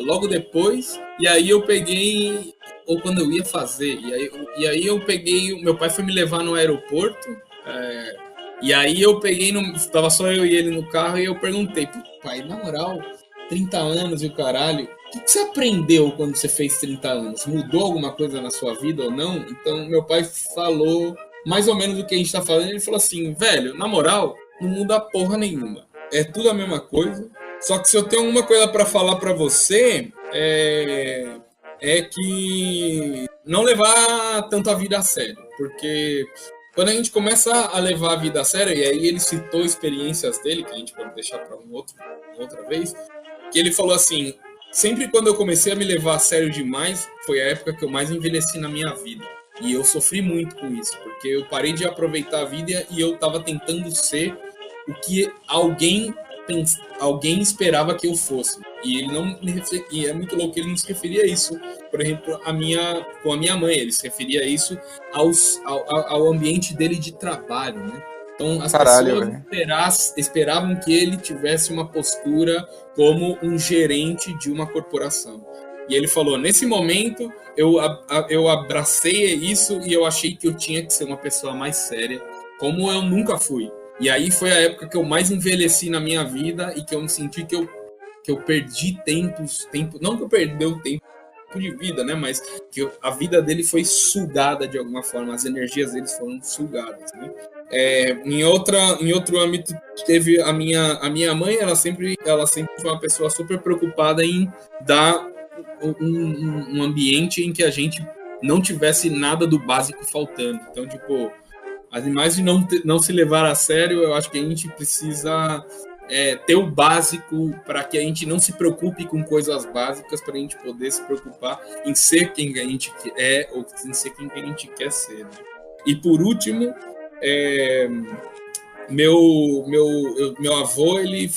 logo depois, e aí eu peguei, ou quando eu ia fazer, e aí eu peguei, meu pai foi me levar no aeroporto, e aí eu peguei, tava só eu e ele no carro, e eu perguntei, pai, na moral, 30 anos e o caralho, o que você aprendeu quando você fez 30 anos? Mudou alguma coisa na sua vida ou não? Então, meu pai falou mais ou menos do que a gente tá falando. Ele falou assim, velho, na moral, não muda porra nenhuma. É tudo a mesma coisa. Só que se eu tenho alguma coisa pra falar pra você, é que não levar tanto a vida a sério. Porque quando a gente começa a levar a vida a sério, e aí ele citou experiências dele, que a gente pode deixar pra outra vez, que ele falou assim, sempre quando eu comecei a me levar a sério demais, foi a época que eu mais envelheci na minha vida. E eu sofri muito com isso, porque eu parei de aproveitar a vida e eu tava tentando ser o que alguém esperava que eu fosse. E ele não e é muito louco que ele não se referia a isso, por exemplo, com a minha mãe, ele se referia a isso ao ambiente dele de trabalho, né? Então as pessoas esperavam que ele tivesse uma postura como um gerente de uma corporação. E ele falou, nesse momento eu abracei isso e eu achei que eu tinha que ser uma pessoa mais séria, como eu nunca fui. E aí foi a época que eu mais envelheci na minha vida e que eu me senti que eu perdi tempo, não que eu perdi o tempo de vida, né? Mas que a vida dele foi sugada de alguma forma, as energias deles foram sugadas, né? Em outro âmbito, teve a minha mãe, ela sempre foi uma pessoa super preocupada em dar um ambiente em que a gente não tivesse nada do básico faltando. Então, tipo, mais de não se levar a sério, eu acho que a gente precisa ter o básico para que a gente não se preocupe com coisas básicas, para a gente poder se preocupar em ser quem a gente é ou em ser quem a gente quer ser, né? E por último, meu avô, ele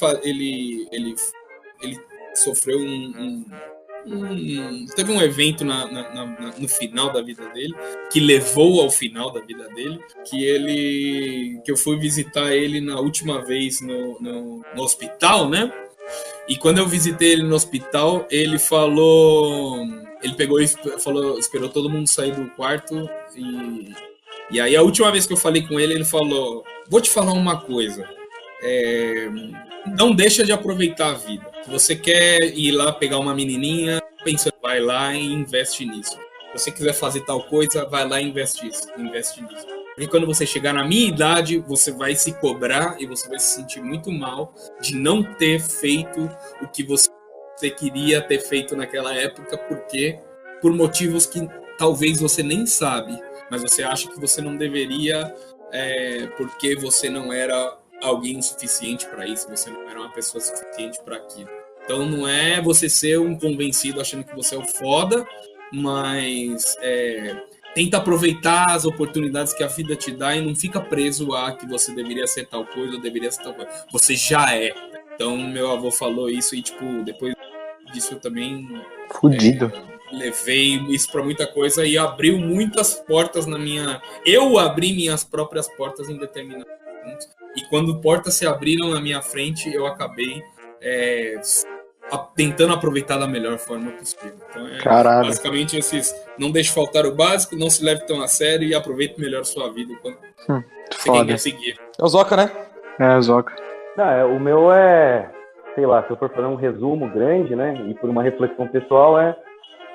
sofreu teve um evento no final da vida dele, que levou ao final da vida dele, que eu fui visitar ele na última vez no hospital, né? E quando eu visitei ele no hospital, ele pegou e falou, esperou todo mundo sair do quarto, e aí a última vez que eu falei com ele, ele falou, vou te falar uma coisa, não deixa de aproveitar a vida. Se você quer ir lá pegar uma menininha, pensa, vai lá e investe nisso. Se você quiser fazer tal coisa, vai lá e investe nisso. Porque quando você chegar na minha idade, você vai se cobrar e você vai se sentir muito mal de não ter feito o que você queria ter feito naquela época, por motivos que talvez você nem sabe, mas você acha que você não deveria, porque você não era alguém suficiente para isso, você não era uma pessoa suficiente para aquilo. Então não é você ser um convencido achando que você é o foda, mas tenta aproveitar as oportunidades que a vida te dá e não fica preso a que você deveria ser tal coisa ou deveria ser tal coisa. Você já é. Então meu avô falou isso e, tipo, depois disso eu também levei isso para muita coisa e abriu muitas portas eu abri minhas próprias portas em determinados momentos. E quando portas se abriram na minha frente, eu acabei tentando aproveitar da melhor forma possível. Então basicamente esses, não deixe faltar o básico, não se leve tão a sério e aproveite melhor sua vida quando você quer seguir. É o Zoca, né? É o Zoca. O meu sei lá, se eu for fazer um resumo grande, né, e por uma reflexão pessoal,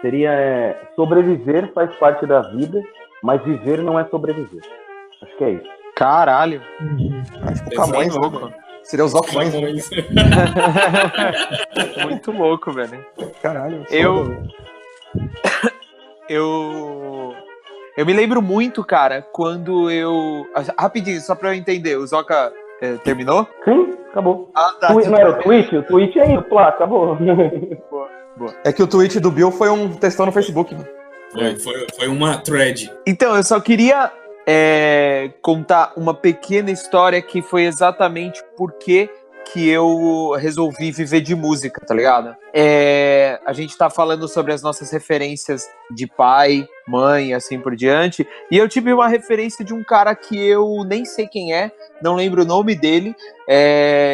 seria sobreviver faz parte da vida, mas viver não é sobreviver. Acho que é isso. Caralho. Acho que o Camões, louco. Seria os Ocões. Muito louco, velho. Caralho. Eu me lembro muito, cara, quando eu... Rapidinho, só pra eu entender, o Zoca terminou? Sim, acabou. Tá. Não era o tweet? O tweet é isso, lá, acabou. Boa. É que o tweet do Bill foi um textão no Facebook. Foi uma thread. Então, eu só queria contar uma pequena história que foi exatamente porque que eu resolvi viver de música, tá ligado? A gente tá falando sobre as nossas referências de pai, mãe, assim por diante, e eu tive uma referência de um cara que eu nem sei quem é, não lembro o nome dele,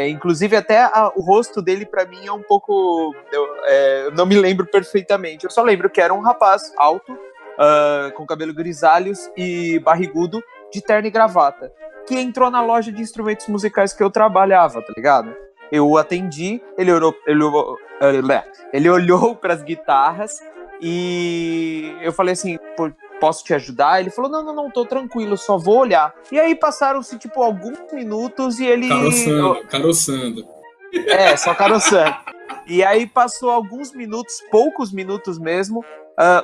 inclusive até o rosto dele pra mim é um pouco... Eu não me lembro perfeitamente, eu só lembro que era um rapaz alto, com cabelo grisalhos e barrigudo, de terno e gravata, que entrou na loja de instrumentos musicais que eu trabalhava, tá ligado? Eu atendi, ele olhou para as guitarras e eu falei assim, posso te ajudar? Ele falou, não, tô tranquilo, só vou olhar. E aí passaram-se, tipo, alguns minutos e ele... Caroçando. Só caroçando. E aí passou alguns minutos, poucos minutos mesmo,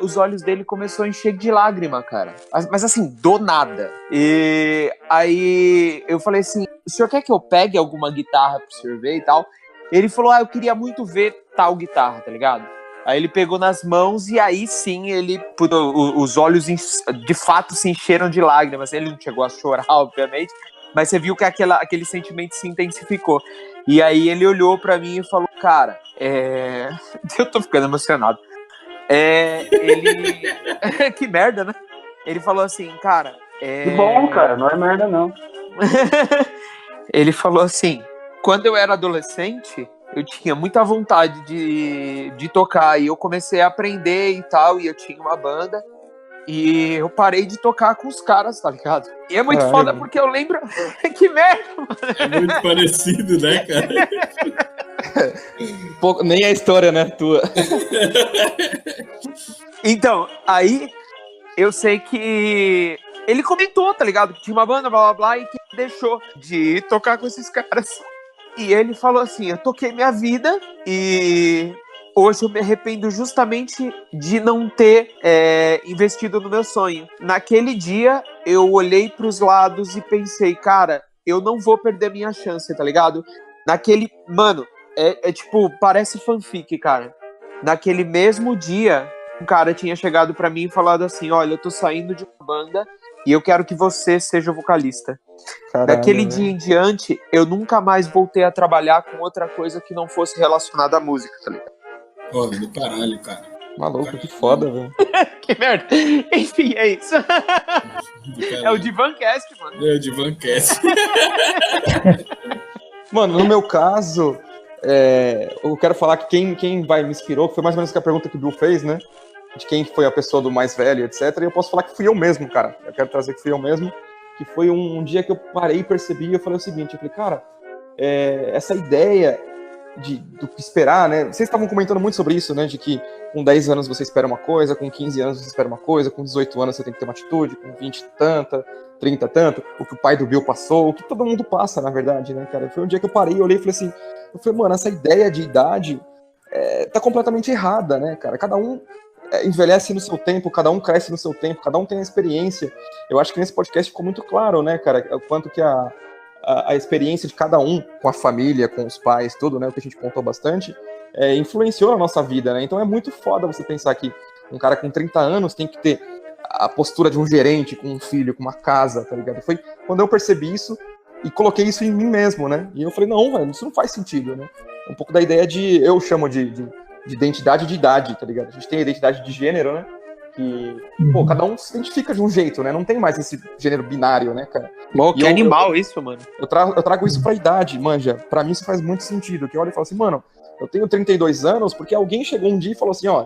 os olhos dele começou a encher de lágrima, cara. Mas assim, do nada. E aí eu falei assim, o senhor quer que eu pegue alguma guitarra pro senhor ver e tal? Ele falou, eu queria muito ver tal guitarra, tá ligado? Aí ele pegou nas mãos e aí sim, os olhos de fato se encheram de lágrimas. Ele não chegou a chorar, obviamente, mas você viu que aquele sentimento se intensificou. E aí ele olhou pra mim e falou, cara, eu tô ficando emocionado. Ele... que merda, né? Ele falou assim, cara... Que bom, cara, não é merda, não. Ele falou assim, quando eu era adolescente, eu tinha muita vontade de tocar, e eu comecei a aprender e tal, e eu tinha uma banda, e eu parei de tocar com os caras, tá ligado? E é muito foda, porque eu lembro... que merda, mano! É muito parecido, né, cara? Nem a história, né, tua. Então, aí eu sei que ele comentou, tá ligado? Que tinha uma banda, blá blá blá, e que deixou de tocar com esses caras. E ele falou assim, eu toquei minha vida e hoje eu me arrependo justamente de não ter investido no meu sonho. Naquele dia, eu olhei pros lados e pensei, cara, eu não vou perder minha chance, tá ligado? Mano, tipo, parece fanfic, cara. Naquele mesmo dia, um cara tinha chegado pra mim e falado assim, olha, eu tô saindo de uma banda e eu quero que você seja o vocalista. Caralho, daquele dia em diante, eu nunca mais voltei a trabalhar com outra coisa que não fosse relacionada à música, tá ligado? Pô, do caralho, cara. Maluco, que foda, velho. Que merda. Enfim, é isso. É o Divancast, mano. É o Divancast. Mano, no meu caso, eu quero falar que quem me inspirou, que foi mais ou menos que a pergunta que o Bill fez, né? De quem foi a pessoa do mais velho, etc. E eu posso falar que fui eu mesmo, cara. Eu quero trazer que fui eu mesmo. Que foi um dia que eu parei e percebi, eu falei o seguinte, eu falei, cara, essa ideia do que esperar, né? Vocês estavam comentando muito sobre isso, né? De que com 10 anos você espera uma coisa, com 15 anos você espera uma coisa, com 18 anos você tem que ter uma atitude, com 20 tanta, 30 tanto, o que o pai do Bill passou, o que todo mundo passa, na verdade, né, cara? Foi um dia que eu parei e olhei e falei assim, mano, essa ideia de idade tá completamente errada, né, cara? Cada um envelhece no seu tempo, cada um cresce no seu tempo, cada um tem a experiência. Eu acho que nesse podcast ficou muito claro, né, cara, o quanto que a experiência de cada um com a família, com os pais, tudo, né, o que a gente contou bastante, influenciou a nossa vida, né? Então é muito foda você pensar que um cara com 30 anos tem que ter a postura de um gerente, com um filho, com uma casa, tá ligado? Foi quando eu percebi isso e coloquei isso em mim mesmo, né? E eu falei, não, velho, isso não faz sentido, né? Um pouco da ideia eu chamo de identidade de idade, tá ligado? A gente tem a identidade de gênero, né? Que, pô, cada um se identifica de um jeito, né? Não tem mais esse gênero binário, né, cara? Pô, que animal isso, mano. Eu trago isso pra idade, manja. Pra mim isso faz muito sentido. Que eu olho e falo assim, mano, eu tenho 32 anos porque alguém chegou um dia e falou assim, ó,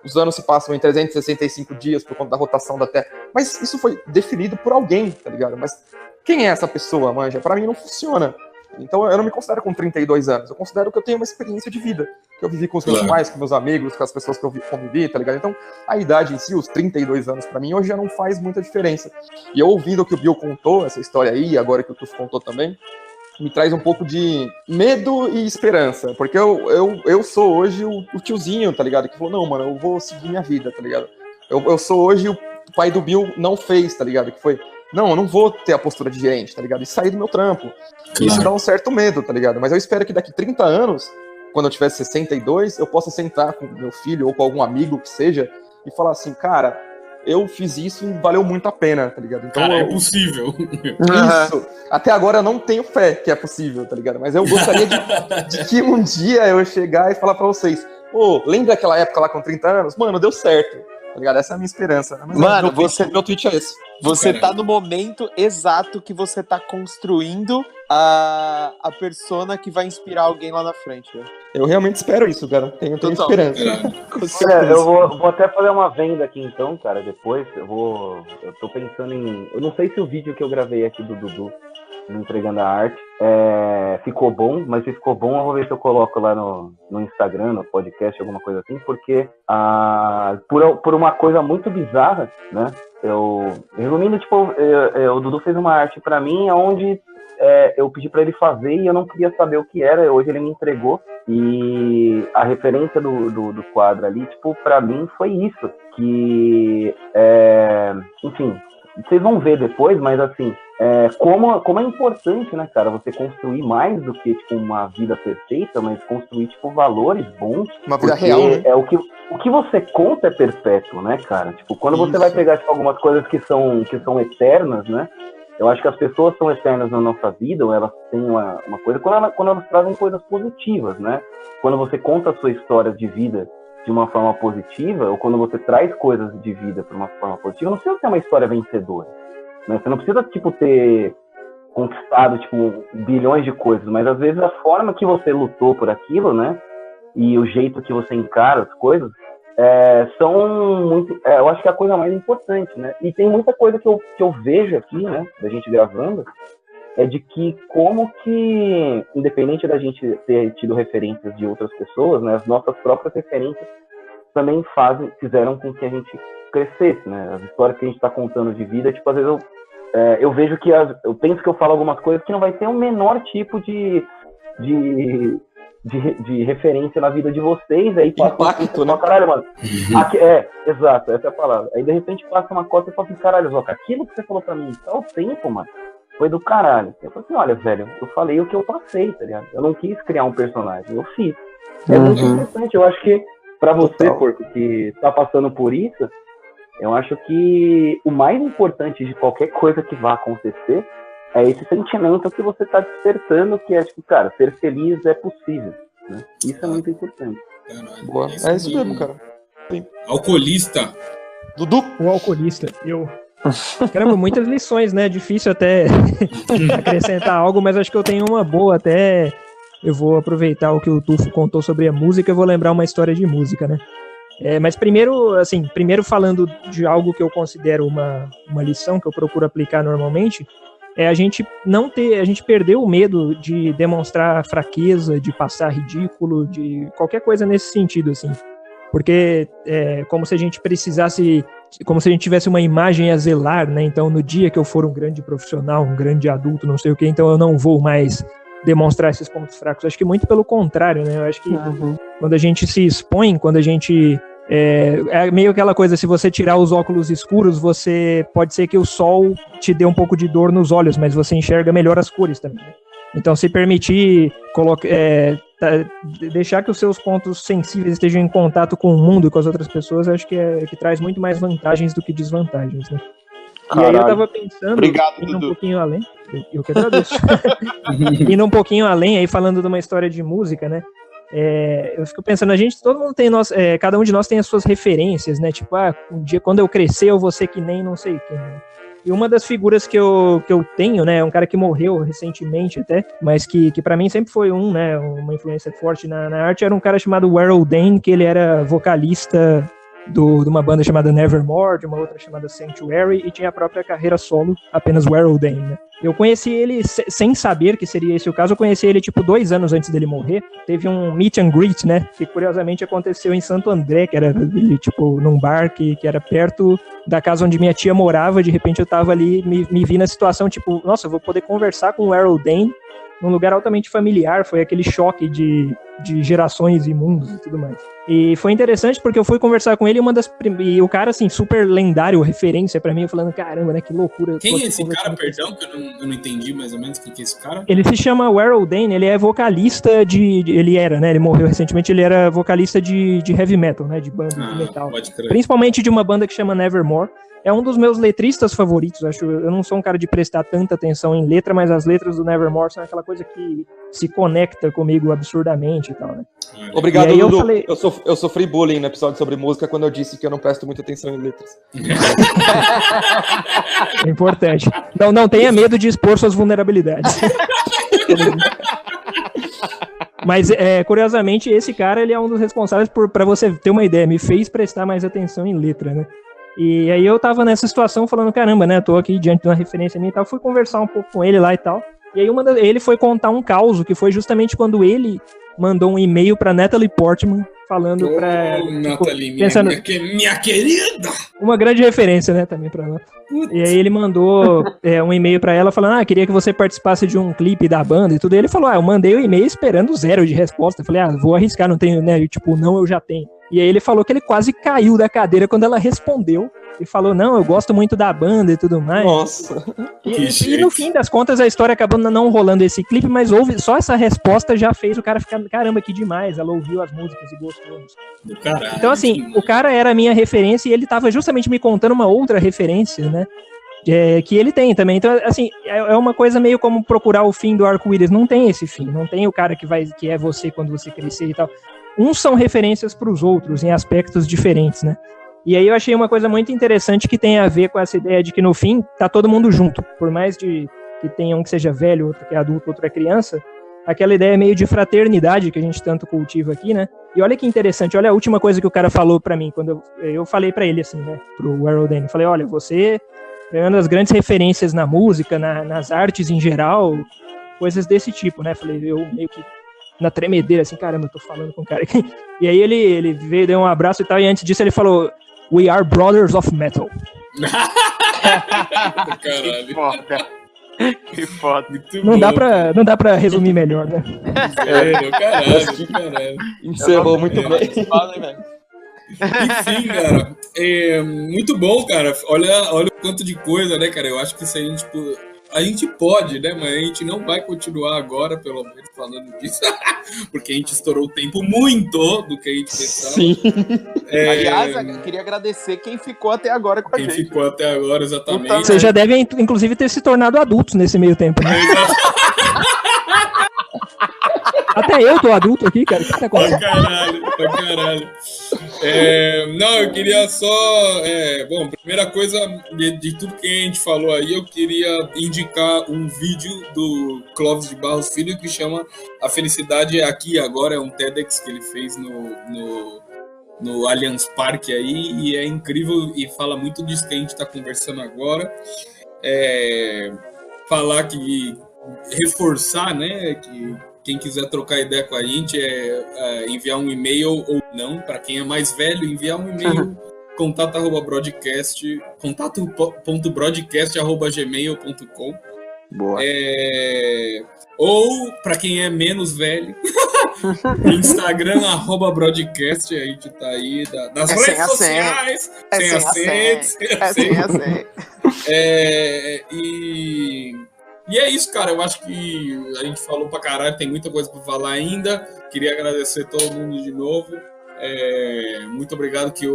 os anos se passam em 365 dias por conta da rotação da Terra. Mas isso foi definido por alguém, tá ligado? Mas quem é essa pessoa, manja? Pra mim não funciona. Então eu não me considero com 32 anos. Eu considero que eu tenho uma experiência de vida. Que eu vivi com os meus pais, com meus amigos, com as pessoas que eu convivi, tá ligado? Então a idade em si, os 32 anos pra mim, hoje já não faz muita diferença. E eu ouvindo o que o Bill contou, essa história aí, agora que o Tuf contou também, me traz um pouco de medo e esperança, porque eu sou hoje o tiozinho, tá ligado? Que falou, não, mano, eu vou seguir minha vida, tá ligado? Eu sou hoje o pai do Bill não fez, tá ligado? Que foi, não, eu não vou ter a postura de gerente, tá ligado? E sair do meu trampo. Claro. Isso dá um certo medo, tá ligado? Mas eu espero que daqui 30 anos, quando eu tiver 62, eu possa sentar com meu filho ou com algum amigo que seja e falar assim, cara, eu fiz isso e valeu muito a pena, tá ligado? Então, Cara, é possível. Isso. Até agora eu não tenho fé que é possível, tá ligado? Mas eu gostaria de que um dia eu chegar e falar pra vocês, lembra aquela época lá com 30 anos? Mano, deu certo, tá ligado? Essa é a minha esperança. Mas mano, meu tweet é esse. Você tá no momento exato que você tá construindo a persona que vai inspirar alguém lá na frente. Né? Eu realmente espero isso, cara. Tenho esperança. Eu vou até fazer uma venda aqui então, cara, depois. Eu tô pensando em... Eu não sei se o vídeo que eu gravei aqui do Dudu, no Entregando a Arte, ficou bom, mas se ficou bom, eu vou ver se eu coloco lá no Instagram, no podcast, alguma coisa assim, porque por uma coisa muito bizarra, né? Resumindo, tipo, o Dudu fez uma arte pra mim, onde eu pedi pra ele fazer e eu não queria saber o que era. Hoje ele me entregou e a referência do quadro ali, tipo, pra mim foi isso, que, enfim, vocês vão ver depois, mas assim, como é importante, né, cara, você construir mais do que, tipo, uma vida perfeita, mas construir, tipo, valores bons. Uma vida real, né? O que você conta é perpétuo, né, cara? Tipo, quando você vai pegar, tipo, algumas coisas que são eternas, né? Eu acho que as pessoas são eternas na nossa vida, ou elas têm uma coisa, quando elas trazem coisas positivas, né? Quando você conta a sua história de vida de uma forma positiva, ou quando você traz coisas de vida para uma forma positiva, não precisa ter uma história vencedora, né? Você não precisa, tipo, ter conquistado, tipo, bilhões de coisas, mas às vezes a forma que você lutou por aquilo, né? E o jeito que você encara as coisas, são muito... eu acho que é a coisa mais importante, né? E tem muita coisa que eu vejo aqui, né? Da gente gravando, de que como que, independente da gente ter tido referências de outras pessoas, né? As nossas próprias referências também fizeram com que a gente crescesse, né? As histórias que a gente está contando de vida, tipo, às vezes eu vejo que eu penso que eu falo algumas coisas que não vai ter o menor tipo de referência na vida de vocês, aí passa impacto, né? Caralho, mano. Exato, essa é a palavra. Aí de repente passa uma cota e fala assim, caralho, Zoca, aquilo que você falou pra mim há um tempo, mano, foi do caralho. Eu falei assim, olha, velho, eu falei o que eu passei, tá ligado? Eu não quis criar um personagem, eu fiz. É muito interessante, eu acho que pra você, Porco, que tá passando por isso, eu acho que o mais importante de qualquer coisa que vá acontecer é esse sentimento que você tá despertando, que é tipo, cara, ser feliz é possível, né? Isso é muito importante. Boa. É isso mesmo, cara. Sim. Alcoolista. Dudu? O alcoolista. Caramba, muitas lições, né? Difícil até acrescentar algo, mas acho que eu tenho uma boa até. Eu vou aproveitar o que o Tufo contou sobre a música, eu vou lembrar uma história de música, né? Mas primeiro falando de algo que eu considero uma lição que eu procuro aplicar normalmente, a gente perdeu o medo de demonstrar fraqueza, de passar ridículo, de qualquer coisa nesse sentido, assim. Porque como se a gente precisasse, como se a gente tivesse uma imagem a zelar, né? Então, no dia que eu for um grande profissional, um grande adulto, não sei o quê, então eu não vou mais demonstrar esses pontos fracos. Acho que muito pelo contrário, né? Eu acho que quando a gente se expõe, quando a gente... É meio aquela coisa, se você tirar os óculos escuros, pode ser que o sol te dê um pouco de dor nos olhos, mas você enxerga melhor as cores também, né? Então, se permitir deixar que os seus pontos sensíveis estejam em contato com o mundo e com as outras pessoas, acho que traz muito mais vantagens do que desvantagens, né? Caralho. E aí eu tava pensando, obrigado, indo um Dudu. pouquinho além, eu que agradeço, indo um pouquinho além, aí falando de uma história de música, né? Eu fico pensando, todo mundo tem cada um de nós tem as suas referências, né? Tipo, um dia quando eu crescer eu vou ser que nem não sei quem, né? E uma das figuras que eu tenho, né, é um cara que morreu recentemente até, mas que para mim sempre foi uma influência forte na arte, era um cara chamado Warrell Dane, que ele era vocalista de uma banda chamada Nevermore, de uma outra chamada Sanctuary, e tinha a própria carreira solo, apenas Warrell Dane, né? Eu conheci ele sem saber que seria esse o caso, eu conheci ele tipo 2 anos antes dele morrer. Teve um meet and greet, né, que curiosamente aconteceu em Santo André, que era tipo num bar que era perto da casa onde minha tia morava. De repente eu tava ali, me vi na situação tipo, nossa, eu vou poder conversar com o Warrell Dane num lugar altamente familiar. Foi aquele choque de gerações e mundos e tudo mais. E foi interessante porque eu fui conversar com ele e o cara, assim, super lendário, referência pra mim, eu falando, caramba, né, que loucura. Quem é esse cara, perdão, que eu não entendi mais ou menos quem que é esse cara? Ele se chama Warrell Dane, ele é vocalista ele era, né, ele morreu recentemente, ele era vocalista de heavy metal, né, de banda de metal. Pode crer. Principalmente de uma banda que chama Nevermore. É um dos meus letristas favoritos, acho. Eu não sou um cara de prestar tanta atenção em letra, mas as letras do Nevermore são aquela coisa que se conecta comigo absurdamente e tal, né? Obrigado, aí Dudu. falei... Eu sofri bullying no episódio sobre música quando eu disse que eu não presto muita atenção em letras. É importante. Não tenha medo de expor suas vulnerabilidades. Mas, curiosamente, esse cara, ele é um dos responsáveis pra você ter uma ideia, me fez prestar mais atenção em letra, né? E aí eu tava nessa situação falando, caramba, né, tô aqui diante de uma referência minha e tal, fui conversar um pouco com ele lá e tal, e aí ele foi contar um caos, que foi justamente quando ele mandou um e-mail pra Natalie Portman, falando pra... Natalie, pensando, minha querida! Uma grande referência, né, também pra ela. E aí ele mandou um e-mail pra ela falando, queria que você participasse de um clipe da banda e tudo, e ele falou, eu mandei o e-mail esperando 0 de resposta, eu falei, vou arriscar, não tenho, né, tipo, não, eu já tenho. E aí ele falou que ele quase caiu da cadeira quando ela respondeu. E falou, não, eu gosto muito da banda e tudo mais. Nossa. E no fim das contas a história acabou não rolando esse clipe, mas só essa resposta já fez o cara ficar, caramba, que demais. Ela ouviu as músicas e gostou. Então assim, o cara era a minha referência e ele tava justamente me contando uma outra referência, né? Que ele tem também. Então, assim, é uma coisa meio como procurar o fim do arco-íris. Não tem esse fim. Não tem o cara que é você quando você crescer e tal. Uns são referências para os outros em aspectos diferentes, né? E aí eu achei uma coisa muito interessante que tem a ver com essa ideia de que no fim tá todo mundo junto. Por mais que tenha um que seja velho, outro que é adulto, outro é criança, aquela ideia meio de fraternidade que a gente tanto cultiva aqui, né? E olha que interessante, olha a última coisa que o cara falou para mim, quando eu falei para ele assim, né? Pro Warrell Dane, falei, olha, você é uma das grandes referências na música, nas artes em geral, coisas desse tipo, né? Falei, eu meio que na tremedeira, assim, caramba, eu tô falando com o cara aqui. E aí ele veio, deu um abraço e tal, e antes disso ele falou, We are brothers of metal. Caralho. Que foda. Não dá pra resumir melhor, né? Caralho. Encerrou muito bem. Enfim, cara, muito bom, cara. Olha o quanto de coisa, né, cara? Eu acho que isso aí, tipo, a gente pode, né? Mas a gente não vai continuar agora, pelo menos, falando disso. Porque a gente estourou o tempo muito do que a gente pensava. Sim. Aliás, eu queria agradecer quem ficou até agora com a gente. Quem ficou até agora, exatamente. Vocês já devem, inclusive, ter se tornado adultos nesse meio tempo, né? Até eu tô adulto aqui, cara. O que tá acontecendo? Pra caralho. Não, eu queria só... bom, primeira coisa, de tudo que a gente falou aí, eu queria indicar um vídeo do Clóvis de Barros Filho que chama A Felicidade é Aqui e Agora. É um TEDx que ele fez no Allianz Parque aí, e é incrível e fala muito disso que a gente tá conversando agora. Falar que... reforçar, né, que quem quiser trocar ideia com a gente enviar um e-mail ou não. Para quem é mais velho, enviar um e-mail contato.broadcast@gmail.com. Boa. Ou, para quem é menos velho, Instagram, @broadcast, a gente tá aí nas redes sociais. Sem acento. E é isso, cara. Eu acho que a gente falou pra caralho, tem muita coisa pra falar ainda. Queria agradecer todo mundo de novo. Muito obrigado, que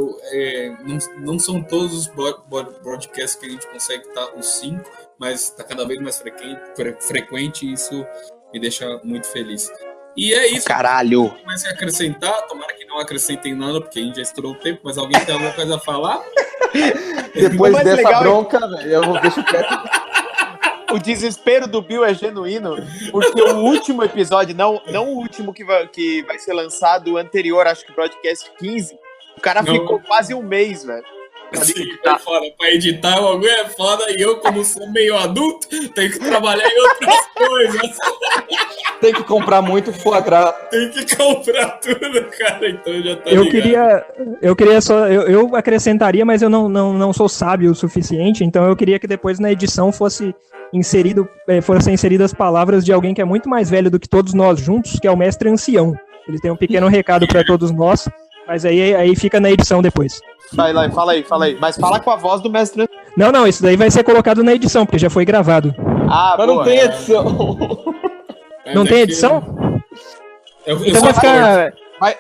não são todos os broadcasts que a gente consegue estar os 5, mas está cada vez mais frequente, e isso me deixa muito feliz. E é isso. Caralho! Mas acrescentar, tomara que não acrescentem nada, porque a gente já estourou o tempo, mas alguém tem alguma coisa a falar? Depois dessa bronca, velho, eu deixo quieto. O desespero do Bill é genuíno, porque o último episódio, não o último que vai ser lançado, o anterior, acho que o broadcast 15, o cara ficou quase um mês, velho. Sim, é foda. Pra editar o bagulho é foda, e eu, como sou meio adulto, tenho que trabalhar em outras coisas. Tem que comprar muito foie gras. Tem que comprar tudo, cara, então já tá Eu queria só, eu acrescentaria, mas eu não sou sábio o suficiente, então eu queria que depois na edição fossem inseridas palavras de alguém que é muito mais velho do que todos nós juntos, que é o mestre ancião. Ele tem um pequeno recado para todos nós, Mas aí fica na edição depois. Vai lá, fala aí. Mas fala com a voz do mestre. Não, isso daí vai ser colocado na edição, porque já foi gravado. Ah, Mas não tem edição. Não tem edição? Então vai ficar...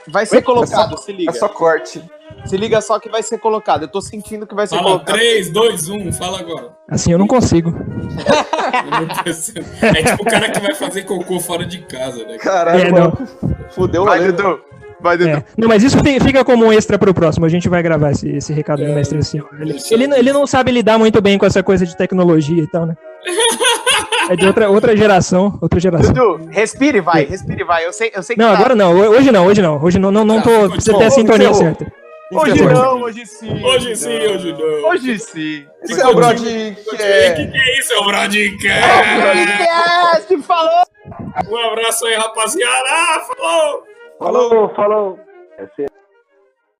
Vai ser colocado, se liga. É só corte. Se liga só que vai ser colocado. Eu tô sentindo que vai ser Fala colocado. 3, 2, 1, fala agora. Assim eu não consigo. É tipo o cara que vai fazer cocô fora de casa, né? Caralho, não. mano. Fudeu, Vai, valeu. Dudu. Vai, Dudu. É. Não, mas isso fica como um extra pro próximo. A gente vai gravar esse recado do mestre assim. Ele não sabe lidar muito bem com essa coisa de tecnologia e tal, né? É de outra geração. Dudu, respire e vai. Eu sei que Não, tá. agora não. Hoje não. Hoje não tô. Precisa ter a sintonia certa. Hoje não, hoje sim. Hoje sim, hoje não. Hoje sim. Isso é o Brody Que é isso, é o Brodcast? Podcast, falou! Um abraço aí, rapaziada. Falou! Falou.